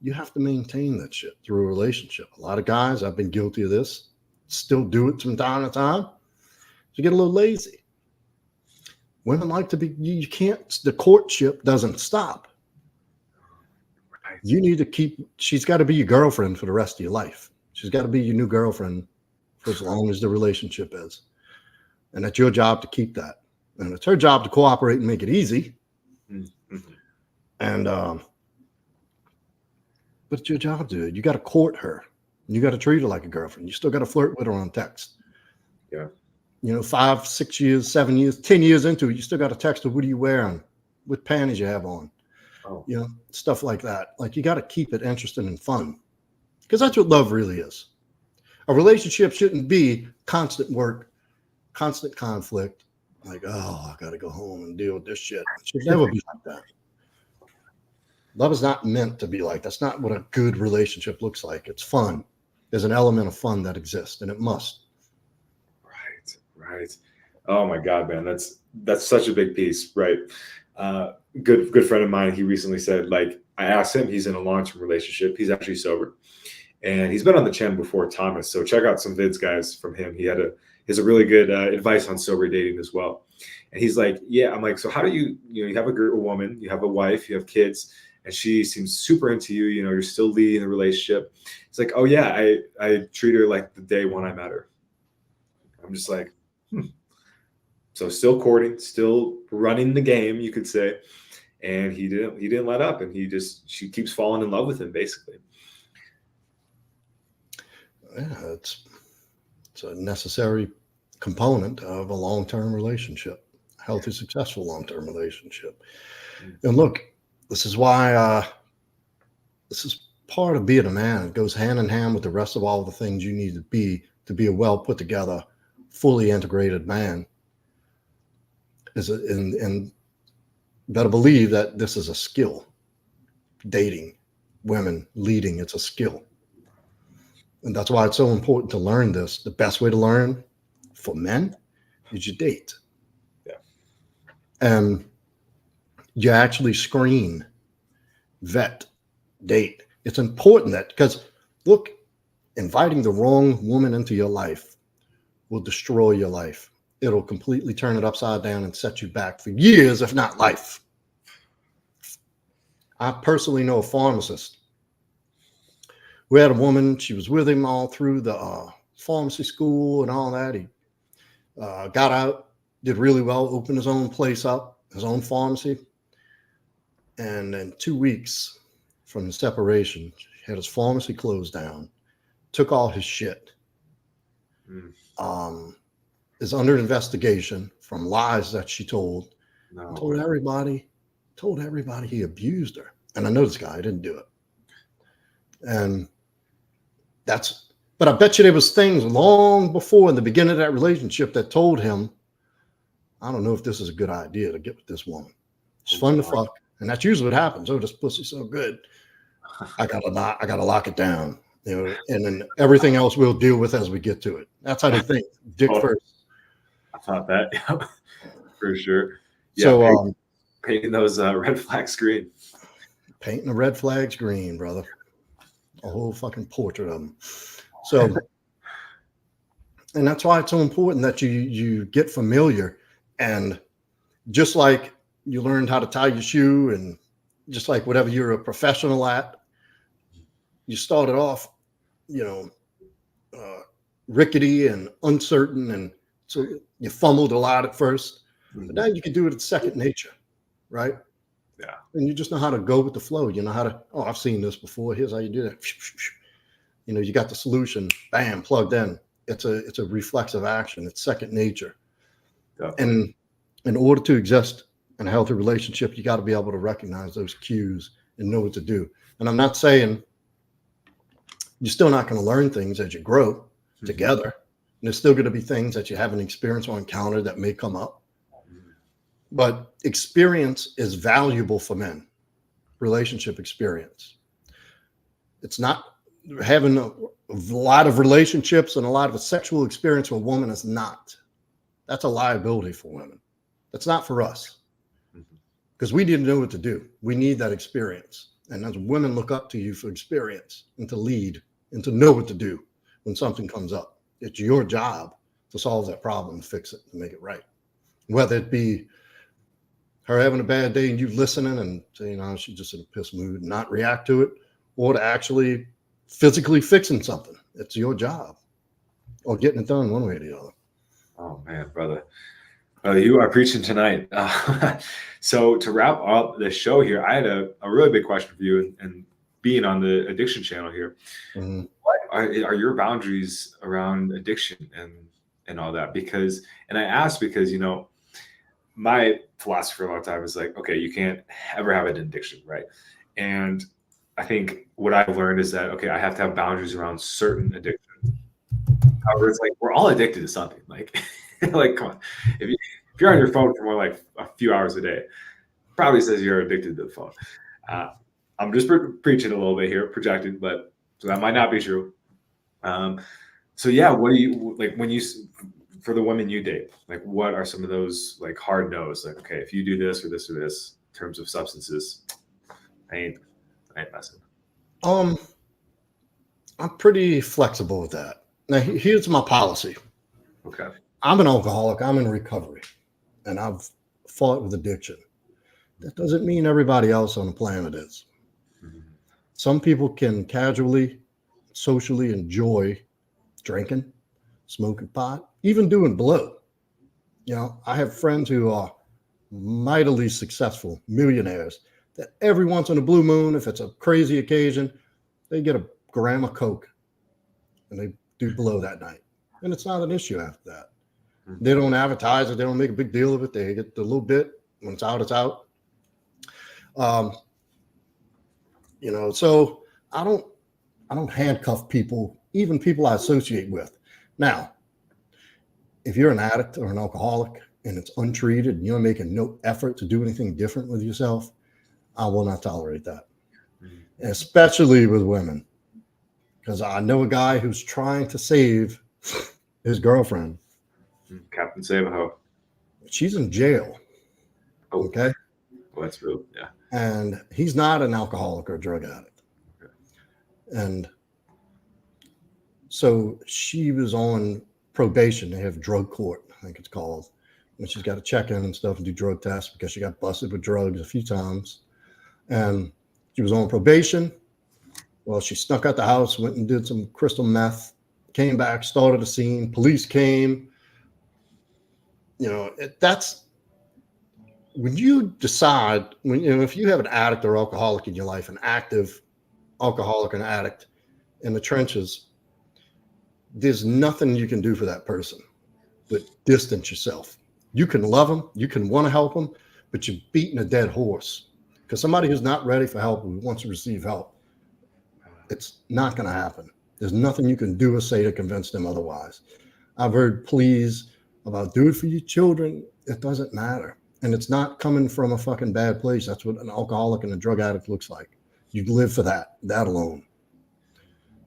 [SPEAKER 2] you have to maintain that shit through a relationship. A lot of guys, I've been guilty of this, still do it from time to time. You get a little lazy. Women like to be, you can't, the courtship doesn't stop.
[SPEAKER 1] Right.
[SPEAKER 2] You need to she's got to be your girlfriend for the rest of your life. She's got to be your new girlfriend for as long as the relationship is. And it's your job to keep that. And it's her job to cooperate and make it easy.
[SPEAKER 1] Mm-hmm.
[SPEAKER 2] And, but it's your job, dude. You got to court her. You got to treat her like a girlfriend. You still got to flirt with her on text.
[SPEAKER 1] Yeah.
[SPEAKER 2] 5, 6 years, 7 years, 10 years into it, you still got to text her. What are you wearing? What panties you have on?
[SPEAKER 1] Oh.
[SPEAKER 2] Stuff like that. Like, you got to keep it interesting and fun, because that's what love really is. A relationship shouldn't be constant work, constant conflict. Like, oh, I got to go home and deal with this shit. It should never be like that. Love is not meant to be like, that's not what a good relationship looks like. It's fun. There's an element of fun that exists, and it must.
[SPEAKER 1] Right. Oh my God, man. That's such a big piece. Right. Good friend of mine, he recently said, like, I asked him, he's in a long-term relationship. He's actually sober. And he's been on the channel before, Thomas. So check out some vids, guys, from him. He has a really good advice on sober dating as well. And he's like, yeah, I'm like, so how do you have a woman, you have a wife, you have kids, and she seems super into you, you're still leading the relationship. It's like, oh yeah, I treat her like the day when I met her. I'm just like, So still courting, still running the game, you could say. And he didn't let up, and she keeps falling in love with him, basically.
[SPEAKER 2] Yeah, it's a necessary component of a long-term relationship, a healthy, successful long-term relationship. Mm-hmm. And look, this is why this is part of being a man. It goes hand in hand with the rest of all the things you need to be a well put together, fully integrated man. And better believe that this is a skill. Dating women, leading, it's a skill. And that's why it's so important to learn this. The best way to learn for men is you date.
[SPEAKER 1] Yeah.
[SPEAKER 2] And you actually screen, vet, date. It's important that, because look, inviting the wrong woman into your life will destroy your life. It'll completely turn it upside down and set you back for years, if not life. I personally know a pharmacist. We had a woman, she was with him all through the pharmacy school and all that. He got out, did really well, opened his own place up, his own pharmacy. And in 2 weeks from the separation, he had his pharmacy closed down, took all his shit. Is under investigation from lies that she told.
[SPEAKER 1] No.
[SPEAKER 2] Told everybody he abused her. And I know this guy, I didn't do it. And but I bet you there was things long before in the beginning of that relationship that told him, I don't know if this is a good idea to get with this woman. It's fun to fuck. And that's usually what happens. Oh, this pussy's so good. I gotta lock it down. You know, and then everything else we'll deal with as we get to it. That's how they think. Dick first.
[SPEAKER 1] I thought that, yeah, for sure. Yeah,
[SPEAKER 2] So
[SPEAKER 1] painting those red flags green.
[SPEAKER 2] Painting the red flags green, brother. A whole fucking portrait of them. So, and that's why it's so important that you get familiar. And just like you learned how to tie your shoe, and just like whatever you're a professional at, you started off, rickety and uncertain, and so you fumbled a lot at first. But now you can do it at second nature, right?
[SPEAKER 1] Yeah.
[SPEAKER 2] And you just know how to go with the flow. You know how to, I've seen this before. Here's how you do that. You got the solution, bam, plugged in. It's a reflexive action. It's second nature. Yeah. And in order to exist in a healthy relationship, you got to be able to recognize those cues and know what to do. And I'm not saying you're still not going to learn things as you grow together. And there's still going to be things that you haven't experienced or encountered that may come up. But experience is valuable for men, relationship experience. It's not having a lot of relationships and a lot of sexual experience for a woman is not. That's a liability for women. That's not for us. Because we didn't know what to do. We need that experience. And as women look up to you for experience and to lead and to know what to do when something comes up. It's your job to solve that problem, and fix it, and make it right. Whether it be her having a bad day and you listening and saying, she's just in a piss mood and not react to it, or to actually physically fixing something. It's your job, or getting it done one way or the other.
[SPEAKER 1] Oh man, brother. You are preaching tonight. So to wrap up the show here, I had a really big question for you, and being on the addiction channel here, what are your boundaries around addiction and all that? And I asked because, my philosophy for a long time is like, okay, you can't ever have an addiction, right? And I think what I've learned is that, okay, I have to have boundaries around certain addictions. However, it's like, we're all addicted to something. Like, like, come on. If you're on your phone for more like a few hours a day, probably says you're addicted to the phone. I'm just preaching a little bit here, projected, but so that might not be true. So yeah, what do you like when you, for the women you date, like what are some of those like hard no's? Like, okay, if you do this or this or this in terms of substances, I ain't messing.
[SPEAKER 2] I'm pretty flexible with that. Now, here's my policy.
[SPEAKER 1] Okay.
[SPEAKER 2] I'm an alcoholic. I'm in recovery, and I've fought with addiction. That doesn't mean everybody else on the planet is. Some people can casually, socially enjoy drinking, smoking pot, even doing blow. I have friends who are mightily successful millionaires that every once in a blue moon, if it's a crazy occasion, they get a gram of Coke and they do blow that night. And it's not an issue after that. They don't advertise it. They don't make a big deal of it. They get the little bit. When it's out, it's out. So I don't handcuff people, even people I associate with. Now, if you're an addict or an alcoholic and it's untreated and you're making no effort to do anything different with yourself, I will not tolerate that. Especially with women. Because I know a guy who's trying to save his girlfriend.
[SPEAKER 1] Captain Save-A-Ho.
[SPEAKER 2] She's in jail.
[SPEAKER 1] Oh,
[SPEAKER 2] okay.
[SPEAKER 1] Well, that's real. Yeah.
[SPEAKER 2] And he's not an alcoholic or a drug addict.
[SPEAKER 1] Okay.
[SPEAKER 2] And so she was on probation. They have drug court, I think it's called. And she's got to check in and stuff and do drug tests because she got busted with drugs a few times. And she was on probation. Well, she snuck out the house, went and did some crystal meth, came back, started a scene. Police came. That's when you decide, if you have an addict or alcoholic in your life, an active alcoholic and addict in the trenches, there's nothing you can do for that person but distance yourself. You can love them, you can want to help them, but you're beating a dead horse. Because somebody who's not ready for help, who wants to receive help, it's not going to happen. There's nothing you can do or say to convince them otherwise. I've heard pleas about do it for your children. It doesn't matter. And it's not coming from a fucking bad place. That's what an alcoholic and a drug addict looks like. You live for that alone.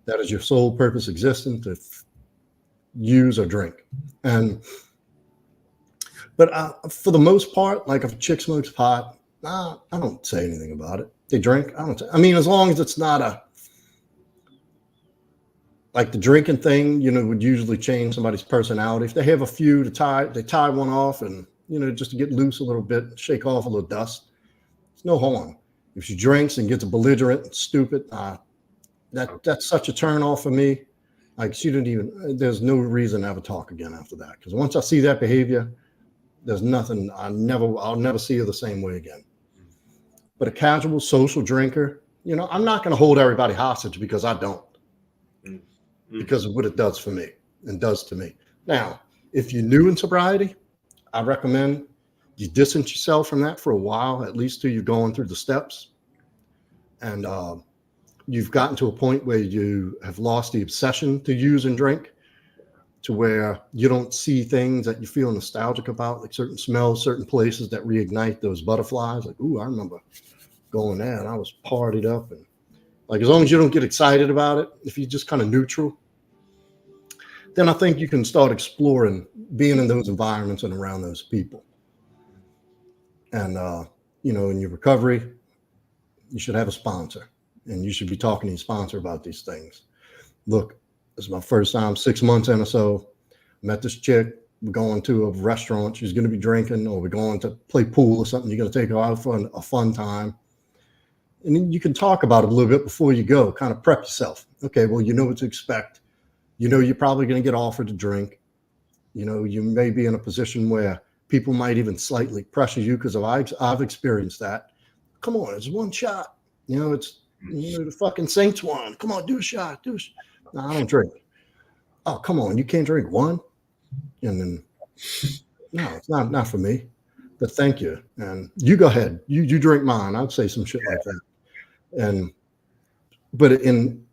[SPEAKER 2] That is your sole purpose existing, to use or drink. But for the most part, like if a chick smokes pot, I don't say anything about it. They drink, as long as it's not like the drinking thing, would usually change somebody's personality. If they have a few they tie one off and, just to get loose a little bit, shake off a little dust. It's no harm. If she drinks and gets belligerent and stupid, that's such a turn off for me. Like there's no reason to have a talk again after that. Because once I see that behavior, there's nothing, I'll never see her the same way again. But a casual social drinker, I'm not going to hold everybody hostage because I don't. Because of what it does for me and does to me. Now, if you're new in sobriety, I recommend you distance yourself from that for a while, at least till you're going through the steps. And you've gotten to a point where you have lost the obsession to use and drink, to where you don't see things that you feel nostalgic about, like certain smells, certain places that reignite those butterflies. Like, ooh, I remember going there and I was partied up. And like, as long as you don't get excited about it, if you're just kind of neutral, then I think you can start exploring being in those environments and around those people. And, in your recovery, you should have a sponsor, and you should be talking to your sponsor about these things. Look, this is my first time, 6 months in or so. Met this chick. We're going to a restaurant. She's going to be drinking, or we're going to play pool or something. You're going to take her out for a fun time. And then you can talk about it a little bit before you go, kind of prep yourself. Okay, well, you know what to expect. You're probably going to get offered a drink. You may be in a position where people might even slightly pressure you, because I've experienced that. Come on, it's one shot. It's the fucking Saints one. Come on, do a shot. No, I don't drink. Oh, come on, you can't drink one? And then, no, it's not for me. But thank you. And you go ahead. You drink mine. I'd say some shit like that. But in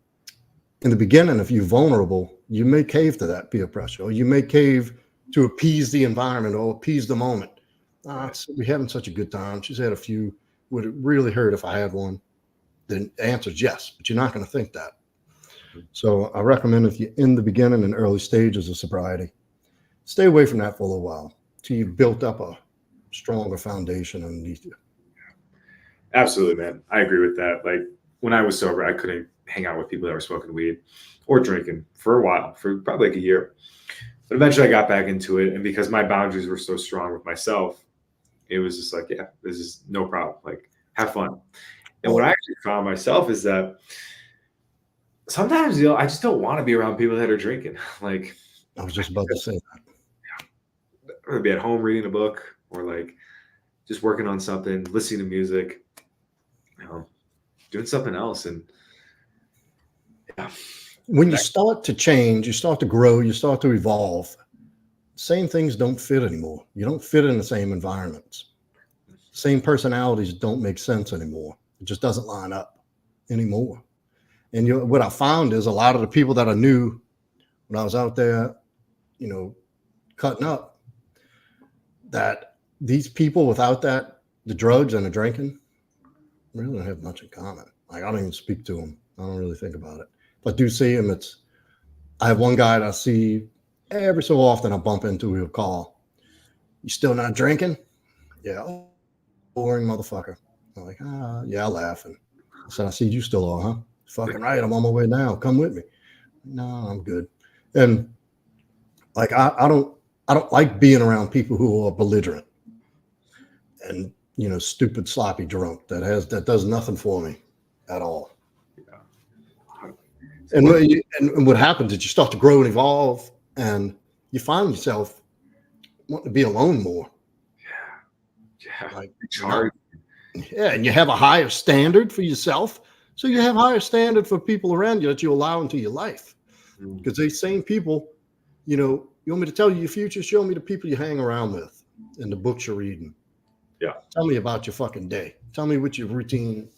[SPEAKER 2] the beginning, if you're vulnerable, you may cave to that peer pressure, or you may cave to appease the environment or appease the moment. We're having such a good time. She's had a few. Would it really hurt if I had one? The answer is yes, but you're not going to think that. So I recommend, if you're in the beginning and early stages of sobriety, stay away from that for a little while till you've built up a stronger foundation underneath you.
[SPEAKER 1] Absolutely, man. I agree with that. Like, when I was sober, I couldn't hang out with people that were smoking weed or drinking for a while, for probably like a year. But eventually I got back into it. And because my boundaries were so strong with myself, it was just like, yeah, this is no problem. Like, have fun. And what I actually found myself is that sometimes, I just don't want to be around people that are drinking. Like,
[SPEAKER 2] I was just about to say that.
[SPEAKER 1] Or be at home reading a book, or like just working on something, listening to music, doing something else. And yeah.
[SPEAKER 2] When you start to change, you start to grow, you start to evolve, same things don't fit anymore. You don't fit in the same environments. Same personalities don't make sense anymore. It just doesn't line up anymore. And what I found is a lot of the people that I knew when I was out there, cutting up, that these people without that, the drugs and the drinking, really don't have much in common. Like, I don't even speak to them. I don't really think about it. If I do see him, I have one guy that I see every so often I bump into, he'll call. You still not drinking? Yeah. Oh, boring motherfucker. I'm like, yeah, I'll laugh. And I said, I see you still are, huh? Fucking right. I'm on my way now. Come with me. No, I'm good. And like, I don't like being around people who are belligerent and, stupid, sloppy drunk that does nothing for me at all.
[SPEAKER 1] Yeah.
[SPEAKER 2] And what happens is you start to grow and evolve, and you find yourself wanting to be alone more.
[SPEAKER 1] Yeah.
[SPEAKER 2] Like,
[SPEAKER 1] It's hard.
[SPEAKER 2] yeah, and you have a higher standard for yourself, so you have higher standard for people around you that you allow into your life. Because these same people, you want me to tell you your future? Show me the people you hang around with and the books you're reading.
[SPEAKER 1] Yeah.
[SPEAKER 2] Tell me about your fucking day. Tell me what your routine,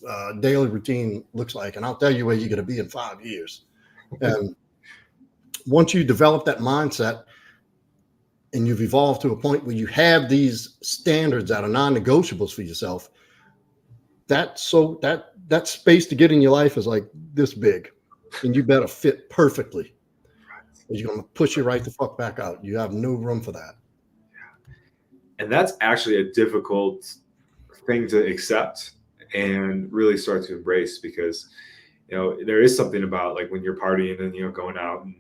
[SPEAKER 2] daily routine looks like, and I'll tell you where you're going to be in 5 years. And once you develop that mindset and you've evolved to a point where you have these standards that are non-negotiables for yourself, that space to get in your life is like this big, and you better fit perfectly. It's going to push you right the fuck back out. You have no room for that.
[SPEAKER 1] And that's actually a difficult thing to accept and really start to embrace, because there is something about, like, when you're partying and going out and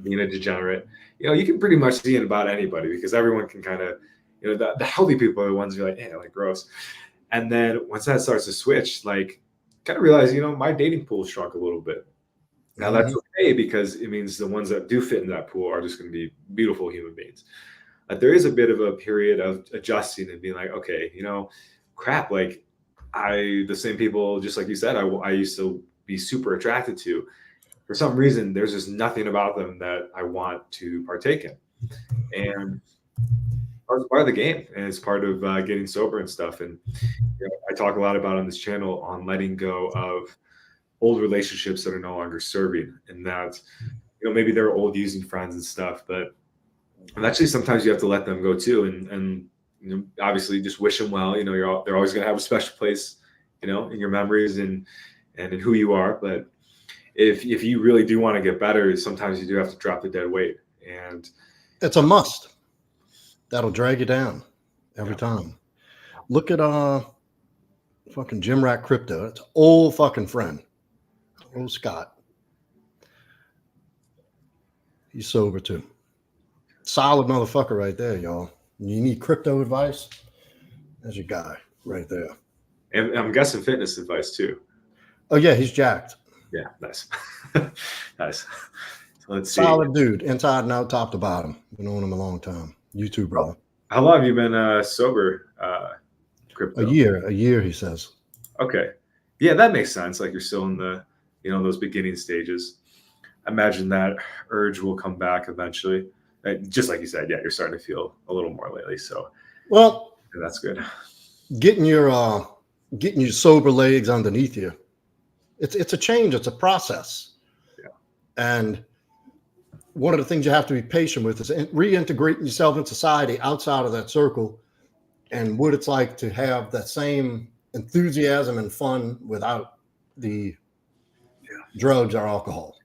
[SPEAKER 1] being a degenerate, you can pretty much see it about anybody, because everyone can kind of, the healthy people are the ones who are like, yeah, like, gross. And then once that starts to switch, like, kind of realize, my dating pool shrunk a little bit. Now that's okay, because it means the ones that do fit in that pool are just going to be beautiful human beings. But there is a bit of a period of adjusting and being like, okay, crap, like, the same people, just like you said, I used to be super attracted to, for some reason, there's just nothing about them that I want to partake in. And it's part of the game, and it's part of getting sober and stuff. And I talk a lot about on this channel on letting go of old relationships that are no longer serving, and that maybe they're old using friends and stuff, but eventually sometimes you have to let them go too, and obviously just wish them well. They're always going to have a special place in your memories and in who you are. But if you really do want to get better, sometimes you do have to drop the dead weight, and
[SPEAKER 2] it's a must. That'll drag you down every time. Look at fucking Jim Rat Crypto. It's an old fucking friend. Old Scott. He's sober too. Solid motherfucker right there, y'all. You need crypto advice? That's your guy right there.
[SPEAKER 1] And I'm guessing fitness advice too.
[SPEAKER 2] Oh yeah, he's jacked.
[SPEAKER 1] Yeah, nice. Nice. So let's see.
[SPEAKER 2] Solid dude, inside and out, top to bottom. Been knowing him a long time. You too, brother.
[SPEAKER 1] How long have you been sober, crypto?
[SPEAKER 2] A year, he says.
[SPEAKER 1] Okay. Yeah, that makes sense. Like, you're still in the, those beginning stages. I imagine that urge will come back eventually. Just like you said, yeah, you're starting to feel a little more lately. So,
[SPEAKER 2] well,
[SPEAKER 1] that's good.
[SPEAKER 2] Getting your sober legs underneath you. It's a change. It's a process.
[SPEAKER 1] Yeah.
[SPEAKER 2] And one of the things you have to be patient with is reintegrating yourself in society outside of that circle, and what it's like to have that same enthusiasm and fun without the drugs or alcohol.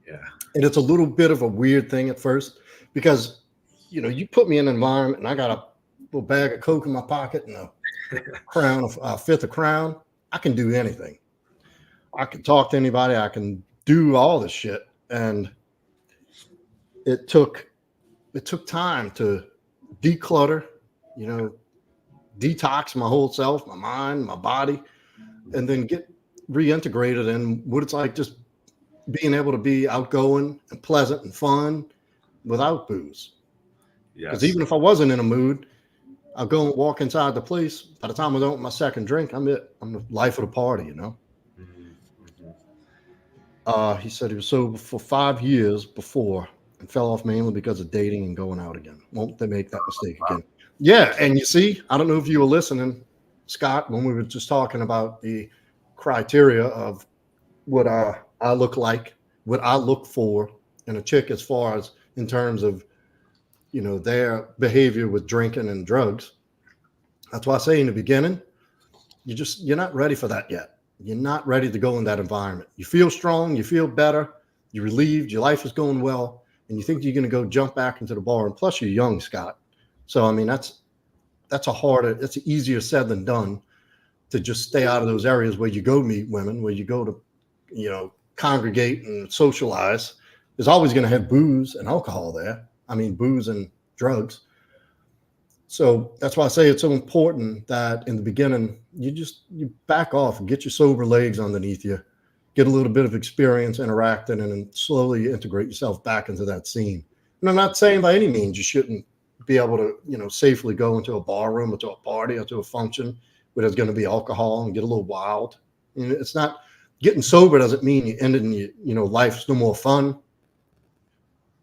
[SPEAKER 1] Yeah.
[SPEAKER 2] And it's a little bit of a weird thing at first, because, you put me in an environment and I got a little bag of Coke in my pocket and a fifth of Crown. I can do anything. I can talk to anybody. I can do all this shit. And it took time to declutter, detox my whole self, my mind, my body, and then get reintegrated in what it's like just being able to be outgoing and pleasant and fun without booze. Because even if I wasn't in a mood, I'll go and walk inside the place. By the time I don't my second drink, I'm the life of the party, He said he was sober for 5 years before and fell off mainly because of dating and going out again. Won't they make that mistake again? Yeah, and you see, I don't know if you were listening, Scott, when we were just talking about the criteria of what I look like, what I look for in a chick, as far as in terms of their behavior with drinking and drugs. That's why I say in the beginning, you're not ready for that yet. You're not ready to go in that environment. You feel strong, you feel better, you're relieved, your life is going well, and you think you're going to go jump back into the bar. And plus, you're young, Scott. So, I mean, that's easier said than done to just stay out of those areas where you go meet women, where you go to, congregate and socialize. There's always going to have booze and alcohol there. I mean, booze and drugs. So that's why I say it's so important that in the beginning, you back off and get your sober legs underneath you, get a little bit of experience interacting, and then slowly integrate yourself back into that scene. And I'm not saying by any means you shouldn't be able to, safely go into a bar room or to a party or to a function where there's going to be alcohol and get a little wild. It's not getting sober doesn't mean you ended and life's no more fun.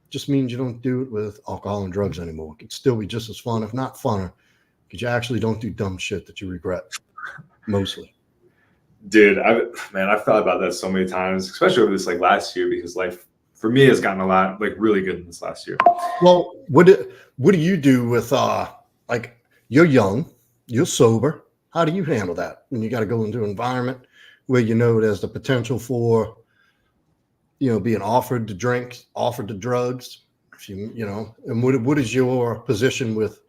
[SPEAKER 2] Just means you don't do it with alcohol and drugs anymore. It could still be just as fun, if not funner, because you actually don't do dumb shit that you regret mostly.
[SPEAKER 1] Dude, I've thought about that so many times, especially over this last year, because life for me has gotten a lot really good in this last year.
[SPEAKER 2] Well, what do you do with you're young, you're sober. How do you handle that when you got to go into an environment where there's the potential for being offered to drink, offered to drugs, and what is your position with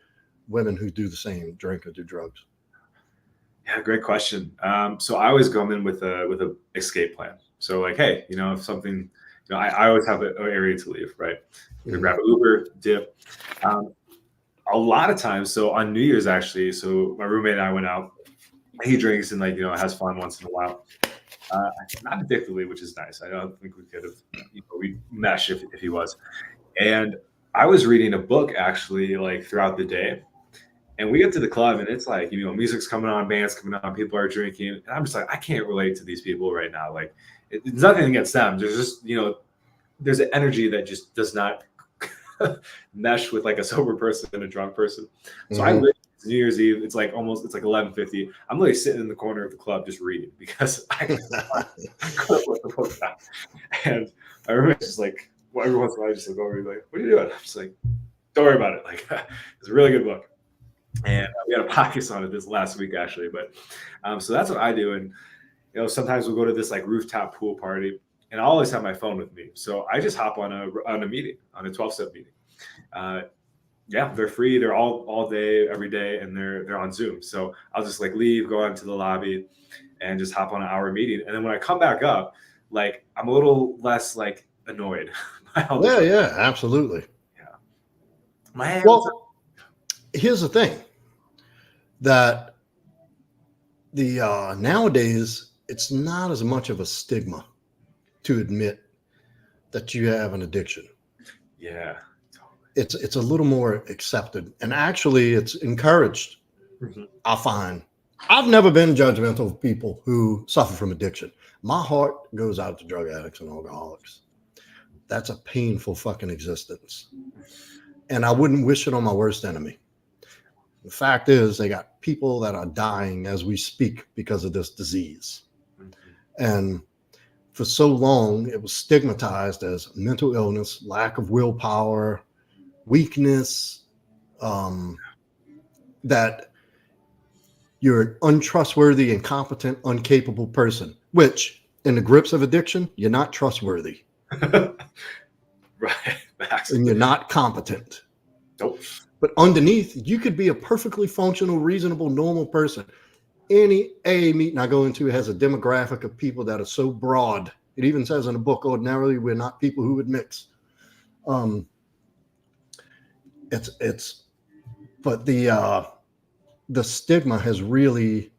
[SPEAKER 2] women who do the same, drink or do drugs?
[SPEAKER 1] Yeah, great question. So I always go in with a escape plan. So hey, if something, I always have an area to leave, right? Either grab an Uber, dip. A lot of times, so on New Year's actually, so my roommate and I went out. He drinks and has fun once in a while. Not addictively, which is nice. I don't think we could have, we'd mesh if he was. And I was reading a book actually throughout the day, and we get to the club and it's music's coming on, bands coming on, people are drinking, and I'm just I can't relate to these people right now. It's nothing against them. There's just there's an energy that just does not mesh with a sober person and a drunk person. So I live. It's New Year's Eve. It's almost 11:50. I'm literally sitting in the corner of the club just reading because I couldn't put the book down. And I remember just every once in a while I just look over and be what are you doing? I'm just don't worry about it. It's a really good book. And we had a podcast on it this last week actually. But so that's what I do. And sometimes we'll go to this rooftop pool party, and I always have my phone with me. So I just hop on a meeting, on a 12-step meeting. Yeah, they're free. They're all day, every day, and they're on Zoom. So I'll just leave, go into the lobby, and just hop on an hour meeting. And then when I come back up, I'm a little less annoyed.
[SPEAKER 2] Yeah, absolutely.
[SPEAKER 1] Yeah.
[SPEAKER 2] Well, here's the thing that the nowadays it's not as much of a stigma to admit that you have an addiction.
[SPEAKER 1] Yeah.
[SPEAKER 2] It's a little more accepted, and actually it's encouraged. I find I've never been judgmental of people who suffer from addiction. My heart goes out to drug addicts and alcoholics. That's a painful fucking existence, and I wouldn't wish it on my worst enemy. The fact is, they got people that are dying as we speak because of this disease. And for so long, it was stigmatized as mental illness, lack of willpower, weakness, that you're an untrustworthy, incompetent, incapable person, which in the grips of addiction, you're not trustworthy.
[SPEAKER 1] Right.
[SPEAKER 2] And you're not competent.
[SPEAKER 1] Nope.
[SPEAKER 2] But underneath, you could be a perfectly functional, reasonable, normal person. Any AA meeting I go into has a demographic of people that are so broad. It even says in the book, ordinarily, we're not people who would mix. But the stigma has really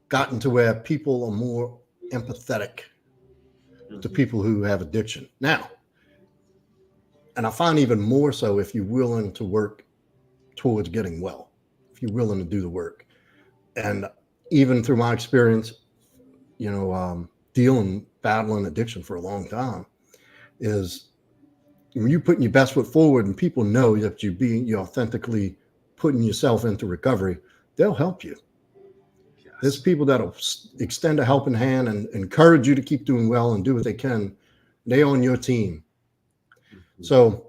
[SPEAKER 2] gotten to where people are more empathetic to people who have addiction now. And I find even more so if you're willing to work towards getting well, if you're willing to do the work. And even through my experience, battling addiction for a long time, is when you're putting your best foot forward and people know that you're authentically putting yourself into recovery, they'll help you. Yes. There's people that'll extend a helping hand and encourage you to keep doing well and do what they can. They're on your team. Mm-hmm. So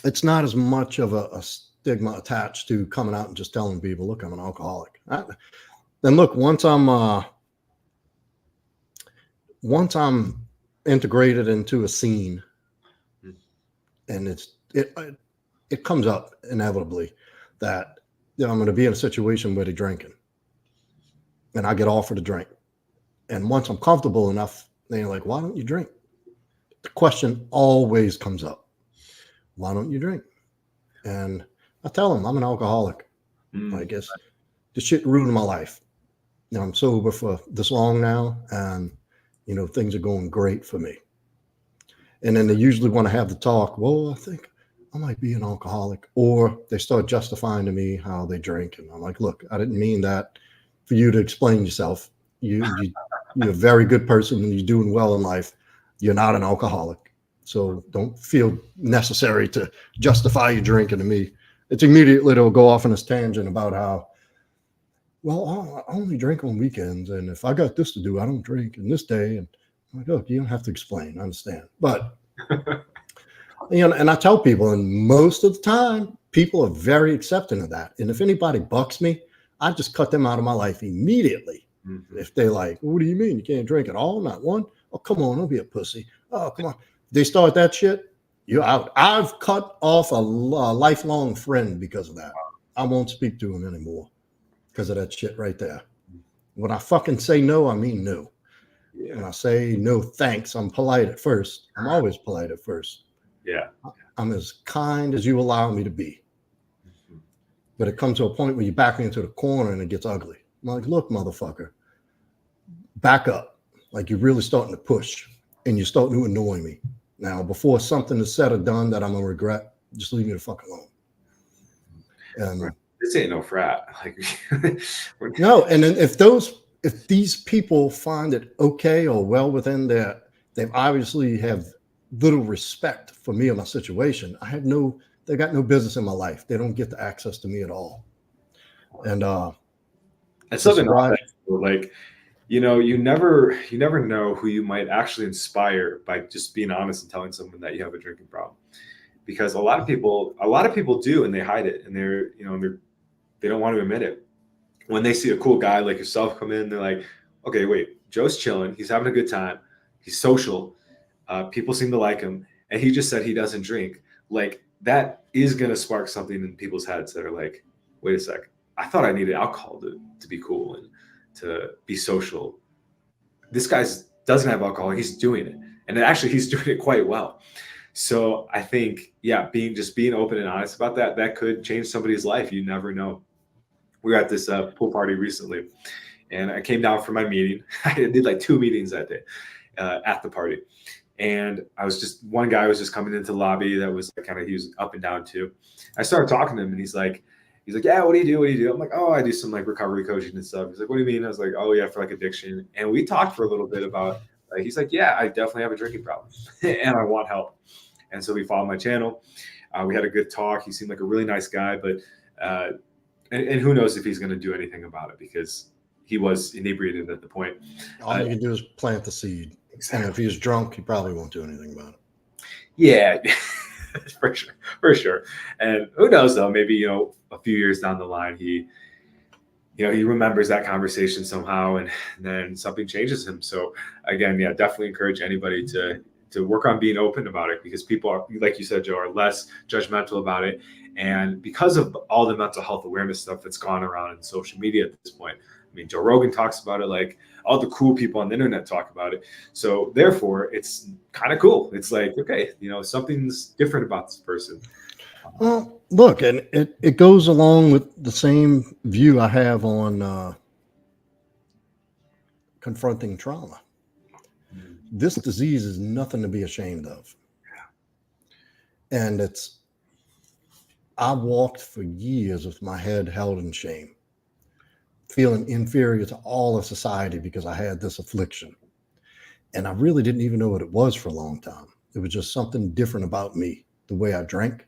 [SPEAKER 2] it's not as much of a stigma attached to coming out and just telling people, look, I'm an alcoholic. Then look, once I'm integrated into a scene, and it comes up inevitably that I'm going to be in a situation where they're drinking, and I get offered a drink, and once I'm comfortable enough, they're like, why don't you drink? The question always comes up, why don't you drink? And I tell them I'm an alcoholic. I guess the shit ruined my life. I'm sober for this long now, and things are going great for me. And then they usually want to have the talk. Well, I think I might be an alcoholic, or they start justifying to me how they drink, and I'm like, look, I didn't mean that for you to explain yourself. You're a very good person, and you're doing well in life. You're not an alcoholic, so don't feel necessary to justify your drinking to me. It's immediately they'll go off on this tangent about how, well, I only drink on weekends, and if I got this to do, I don't drink. And this day, and I'm like, look, you don't have to explain. I understand, but and I tell people, and most of the time, people are very accepting of that. And if anybody bucks me, I just cut them out of my life immediately. If they're like, what do you mean you can't drink at all? Not one? Oh, come on, don't be a pussy. Oh, come on. They start that shit, you're out. I've cut off a lifelong friend because of that. I won't speak to him anymore because of that shit right there. When I fucking say no, I mean no.
[SPEAKER 1] Yeah.
[SPEAKER 2] When I say no thanks, I'm polite at first. I'm always polite at first.
[SPEAKER 1] Yeah.
[SPEAKER 2] I'm as kind as you allow me to be. But it comes to a point where you back me into the corner and it gets ugly. I'm like, look, motherfucker, back up. Like, you're really starting to push, and you're starting to annoy me. Now, before something is said or done that I'm going to regret, just leave me the fuck alone. And
[SPEAKER 1] this ain't no frat. Like,
[SPEAKER 2] no, and then if these people find it okay or well within their, they've obviously have little respect for me or my situation. They got no business in my life. They don't get the access to me at all. And
[SPEAKER 1] it's something like, you never know who you might actually inspire by just being honest and telling someone that you have a drinking problem. Because a lot of people do, and they hide it, and they don't want to admit it. When they see a cool guy like yourself come in, they're like, okay, wait, Joe's chilling. He's having a good time. He's social. People seem to like him. And he just said he doesn't drink. Like, that is going to spark something in people's heads that are like, wait a sec. I thought I needed alcohol to be cool and to be social. This guy doesn't have alcohol. He's doing it. And actually, he's doing it quite well. So I think, yeah, being open and honest about that could change somebody's life. You never know. We were at this pool party recently, and I came down for my meeting. I did like 2 meetings that day at the party. And one guy was just coming into the lobby that was he was up and down too. I started talking to him, and he's like, yeah, what do you do? What do you do? I'm like, oh, I do some like recovery coaching and stuff. He's like, what do you mean? I was like, oh yeah, for like addiction. And we talked for a little bit about, he's like, yeah, I definitely have a drinking problem and I want help. And so we followed my channel. We had a good talk. He seemed like a really nice guy, but and who knows if he's going to do anything about it, because he was inebriated at the point.
[SPEAKER 2] All you can do is plant the seed. Exactly. And if he's drunk, he probably won't do anything about it.
[SPEAKER 1] Yeah, for sure. And who knows though, maybe, a few years down the line, he remembers that conversation somehow, and then something changes him. So again, yeah, definitely encourage anybody to work on being open about it, because people are, like you said, Joe, are less judgmental about it. And because of all the mental health awareness stuff that's gone around in social media at this point, I mean, Joe Rogan talks about it, like all the cool people on the internet talk about it. So therefore, it's kind of cool. It's like, okay, something's different about this person.
[SPEAKER 2] Well, look, and it goes along with the same view I have on confronting trauma. This disease is nothing to be ashamed of. And I walked for years with my head held in shame, feeling inferior to all of society because I had this affliction. And I really didn't even know what it was for a long time. It was just something different about me, the way I drank,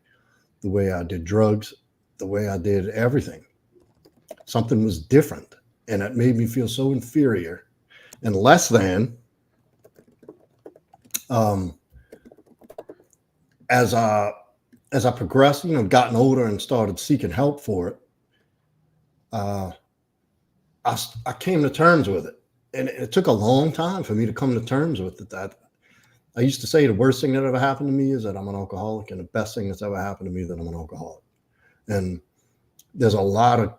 [SPEAKER 2] the way I did drugs, the way I did everything. Something was different, and it made me feel so inferior and less than as as I progressed, gotten older and started seeking help for it, I came to terms with it. And it took a long time for me to come to terms with it. That I used to say the worst thing that ever happened to me is that I'm an alcoholic, and the best thing that's ever happened to me is that I'm an alcoholic. And there's a lot of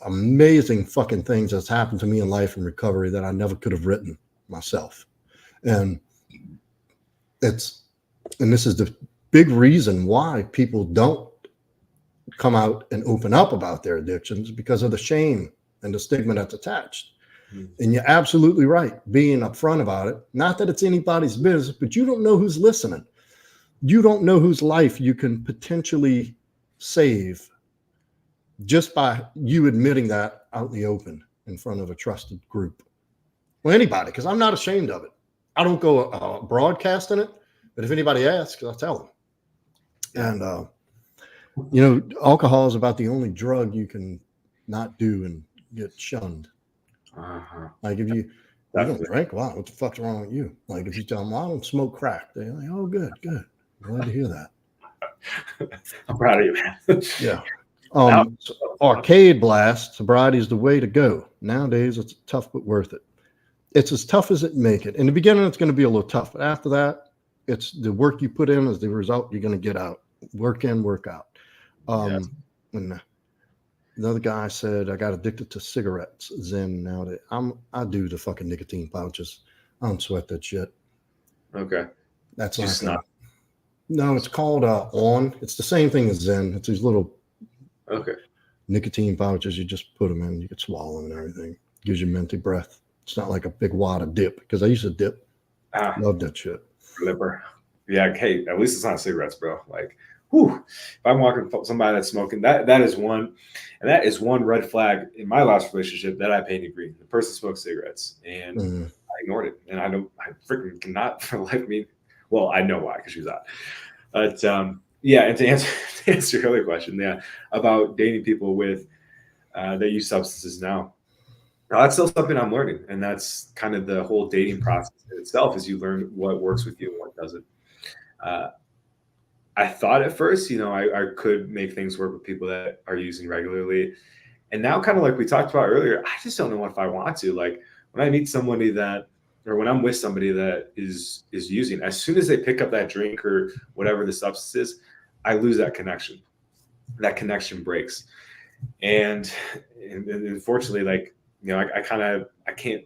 [SPEAKER 2] amazing fucking things that's happened to me in life and recovery that I never could have written myself. And this is the big reason why people don't come out and open up about their addictions, because of the shame and the stigma that's attached. And you're absolutely right, being upfront about it. Not that it's anybody's business, but you don't know who's listening. You don't know whose life you can potentially save just by you admitting that out in the open in front of a trusted group. Well, anybody, because I'm not ashamed of it. I don't go broadcasting it, but if anybody asks, I'll tell them. And, alcohol is about the only drug you can not do and get shunned. Like if you don't drink, wow, what the fuck's wrong with you? Like if you tell them, well, I don't smoke crack, they're like, oh, good. Glad to hear that.
[SPEAKER 1] I'm proud of you, man.
[SPEAKER 2] Yeah. Arcade blast, sobriety is the way to go. Nowadays, it's tough but worth it. It's as tough as it make it. In the beginning, it's going to be a little tough, but after that, it's the work you put in is the result you're going to get out. Work in, work out. And another guy said, I got addicted to cigarettes. Zen now that I do the fucking nicotine pouches. I don't sweat that shit.
[SPEAKER 1] Okay.
[SPEAKER 2] That's not. No, it's called On. It's the same thing as Zen. It's these little nicotine pouches. You just put them in. You can swallow them and everything. Gives you minty breath. It's not like a big wad of dip, because I used to dip. Love that shit.
[SPEAKER 1] Flipper. Yeah. Hey, at least it's not cigarettes, bro. Like, whew, if I'm walking with somebody that's smoking, that is one red flag in my last relationship that I painted green. The person smoked cigarettes, and I ignored it. And I freaking cannot for the life of me. Well, I know why, because she was out. But and to answer your other question, about dating people with that use substances now. That's still something I'm learning, and that's kind of the whole dating process in itself. Is you learn what works with you and what doesn't. I thought at first, I could make things work with people that are using regularly, and now, kind of like we talked about earlier, I just don't know if I want to. Like when I meet somebody or when I'm with somebody that is using, as soon as they pick up that drink or whatever the substance is, I lose that connection. That connection breaks, and unfortunately, like. I can't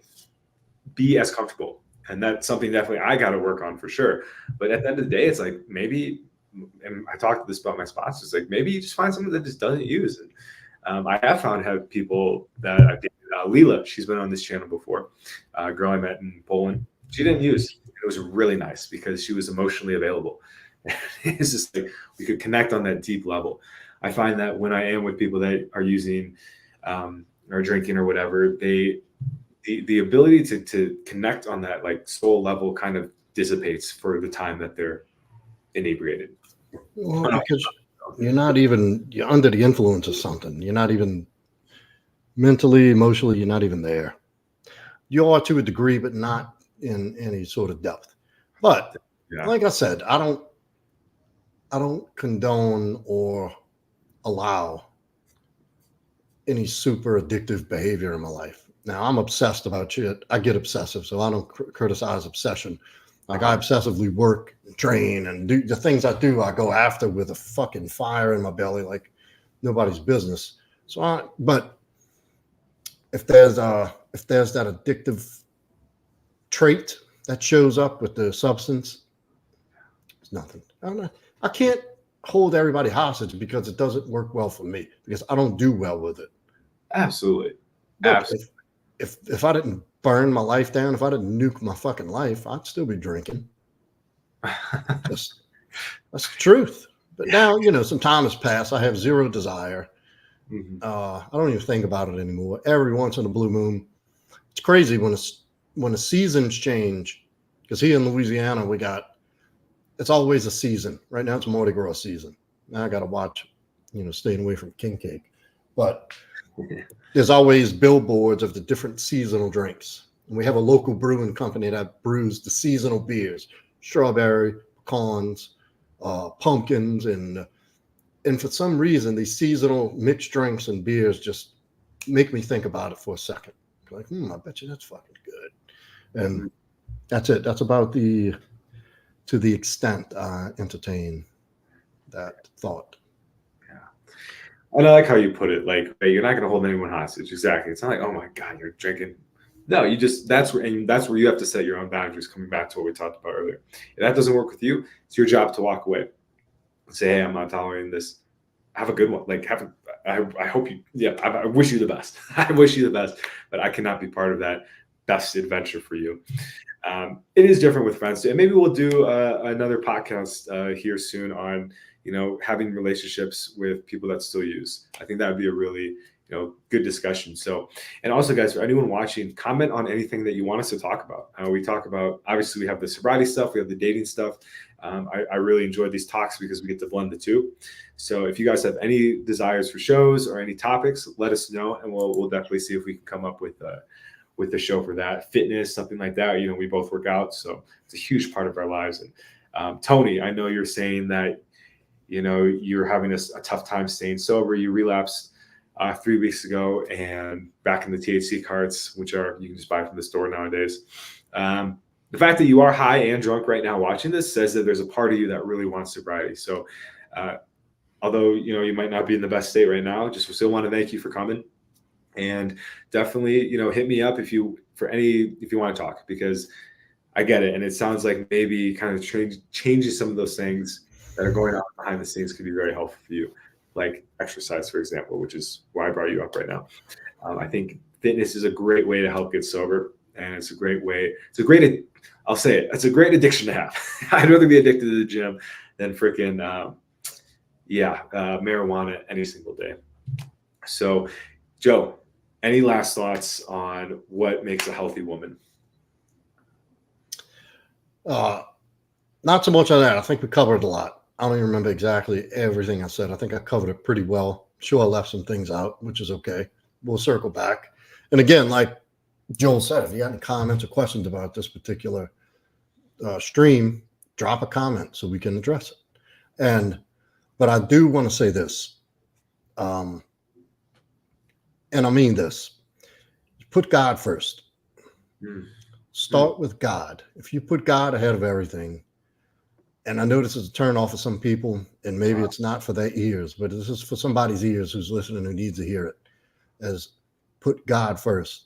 [SPEAKER 1] be as comfortable, and that's something definitely I got to work on for sure. But at the end of the day, it's like maybe, and I talked this about my spots. It's like maybe you just find someone that just doesn't use. And I have have people that I've dated. Leela, she's been on this channel before. A girl I met in Poland. She didn't use. It was really nice because she was emotionally available. It's just like we could connect on that deep level. I find that when I am with people that are using. Or drinking or whatever, the ability to connect on that like soul level kind of dissipates for the time that they're inebriated.
[SPEAKER 2] Well, because you're under the influence of something. You're not even mentally, emotionally, you're not even there. You are to a degree, but not in any sort of depth. But like I said, I don't condone or allow any super addictive behavior in my life. Now, I'm obsessed about shit. I get obsessive, so I don't criticize obsession. Like I obsessively work, and train, and do the things I do. I go after with a fucking fire in my belly, like nobody's business. But if there's that addictive trait that shows up with the substance, it's nothing. I can't hold everybody hostage because it doesn't work well for me, because I don't do well with it.
[SPEAKER 1] Absolutely.
[SPEAKER 2] If I didn't burn my life down, if I didn't nuke my fucking life, I'd still be drinking. That's the truth. But now, some time has passed. I have zero desire. I don't even think about it anymore. Every once in a blue moon, it's crazy when the seasons change. Because here in Louisiana, it's always a season. Right now, it's Mardi Gras season. Now I got to watch, staying away from king cake. But there's always billboards of the different seasonal drinks. And we have a local brewing company that brews the seasonal beers, strawberry, pecans, pumpkins, and And for some reason, these seasonal mixed drinks and beers just make me think about it for a second. Like, I bet you that's fucking good. And that's it. That's about to the extent I entertain that thought.
[SPEAKER 1] And I like how you put it. Like, hey, you're not going to hold anyone hostage. Exactly. It's not like, oh my God, you're drinking. No, you just, that's where you have to set your own boundaries, coming back to what we talked about earlier. If that doesn't work with you, it's your job to walk away and say, hey, I'm not tolerating this. Have a good one. Like, I hope you, I wish you the best. I wish you the best, but I cannot be part of that best adventure for you. It is different with friends. And maybe we'll do another podcast here soon on, having relationships with people that still use. I think that would be a really, good discussion. So, and also guys, for anyone watching, comment on anything that you want us to talk about. We talk about, obviously we have the sobriety stuff, we have the dating stuff. I really enjoy these talks because we get to blend the two. So if you guys have any desires for shows or any topics, let us know, and we'll definitely see if we can come up with the show for that. Fitness, something like that. We both work out, so it's a huge part of our lives. And Tony, I know you're saying that you're having a tough time staying sober. You relapsed 3 weeks ago, and back in the THC cards, which you can just buy from the store nowadays. The fact that you are high and drunk right now watching this says that there's a part of you that really wants sobriety. So although you might not be in the best state right now, just still want to thank you for coming. And definitely, hit me up if you want to talk, because I get it. And it sounds like maybe kind of changing some of those things that are going on behind the scenes could be very helpful for you, like exercise, for example, which is why I brought you up right now. I think fitness is a great way to help get sober. And it's a great way. I'll say it. It's a great addiction to have. I'd rather be addicted to the gym than freaking, marijuana any single day. So, Joe, any last thoughts on what makes a healthy woman?
[SPEAKER 2] Not so much on that. I think we covered a lot. I don't even remember exactly everything I said. I think I covered it pretty well. Sure, I left some things out, which is okay. We'll circle back. And again, like Joel said, if you got any comments or questions about this particular stream, drop a comment so we can address it. But I do want to say this, and I mean this: put God first. Start with God. If you put God ahead of everything, and I know this is a turn off for some people, and maybe it's not for their ears, but this is for somebody's ears who's listening, who needs to hear it, as put God first.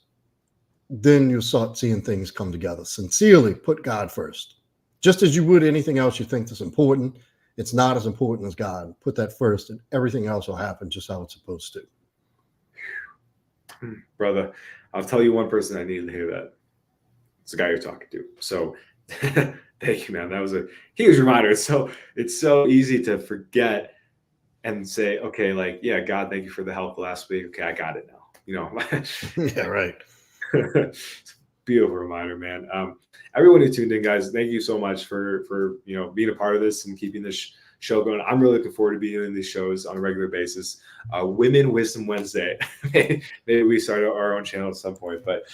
[SPEAKER 2] Then you'll start seeing things come together. Sincerely put God first. Just as you would anything else you think is important, it's not as important as God. Put that first, and everything else will happen just how it's supposed to.
[SPEAKER 1] Brother, I'll tell you one person I needed to hear that. It's the guy you're talking to. So thank you, man. That was a huge reminder. It's so easy to forget and say, okay, like, yeah, God, thank you for the help last week. Okay, I got it now.
[SPEAKER 2] Yeah, right.
[SPEAKER 1] Beautiful reminder, man. Everyone who tuned in, guys, thank you so much for being a part of this and keeping this show going. I'm really looking forward to being doing these shows on a regular basis. Women Wisdom Wednesday. Maybe we start our own channel at some point, but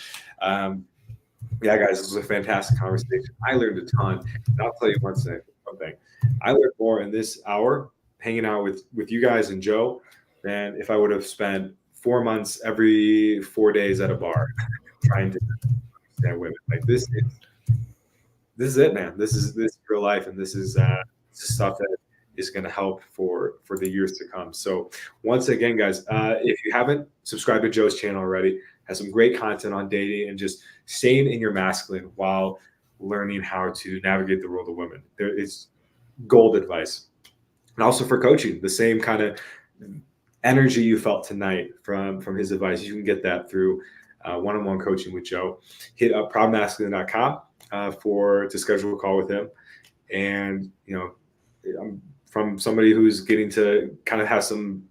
[SPEAKER 1] yeah, guys, this was a fantastic conversation. I learned a ton. And I'll tell you one thing. I learned more in this hour hanging out with you guys and Joe than if I would have spent 4 months every 4 days at a bar trying to understand women. Like this is it, man. This is real life, and this is stuff that is going to help for the years to come. So once again, guys, if you haven't subscribed to Joe's channel already, has some great content on dating and just staying in your masculine while learning how to navigate the world of women. There is gold advice. And also for coaching, the same kind of energy you felt tonight from his advice, you can get that through one-on-one coaching with Joe. Hit up proudmasculine.com to schedule a call with him. And I'm from somebody who's getting to kind of have some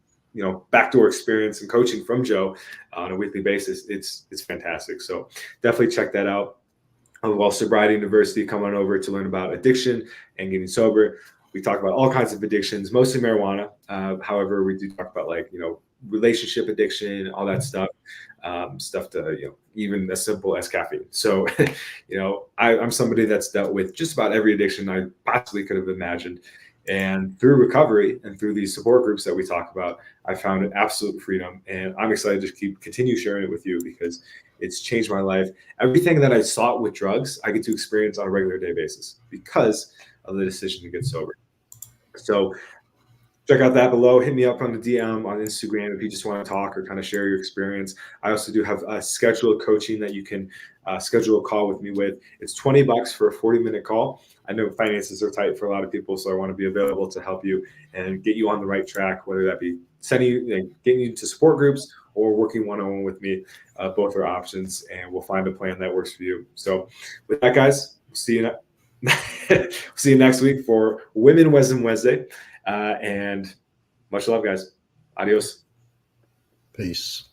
[SPEAKER 1] backdoor experience and coaching from Joe on a weekly basis. It's fantastic. So definitely check that out. While Sobriety University, come on over to learn about addiction and getting sober. We talk about all kinds of addictions, mostly marijuana. However, we do talk about relationship addiction, all that stuff, stuff to even as simple as caffeine. So, I'm somebody that's dealt with just about every addiction I possibly could have imagined, And through recovery and through these support groups that we talk about, I found an absolute freedom. And I'm excited to continue sharing it with you because it's changed my life. Everything that I sought with drugs, I get to experience on a regular day basis because of the decision to get sober. So check out that below. Hit me up on the DM on Instagram if you just want to talk or kind of share your experience. I also do have scheduled coaching that you can schedule a call with me with. It's $20 for a 40-minute call. I know finances are tight for a lot of people, so I want to be available to help you and get you on the right track, whether that be getting you to support groups or working one-on-one with me. Both are options, and we'll find a plan that works for you. So with that, guys, we'll see you next week for Women Wisdom Wednesday. And much love, guys. Adios.
[SPEAKER 2] Peace.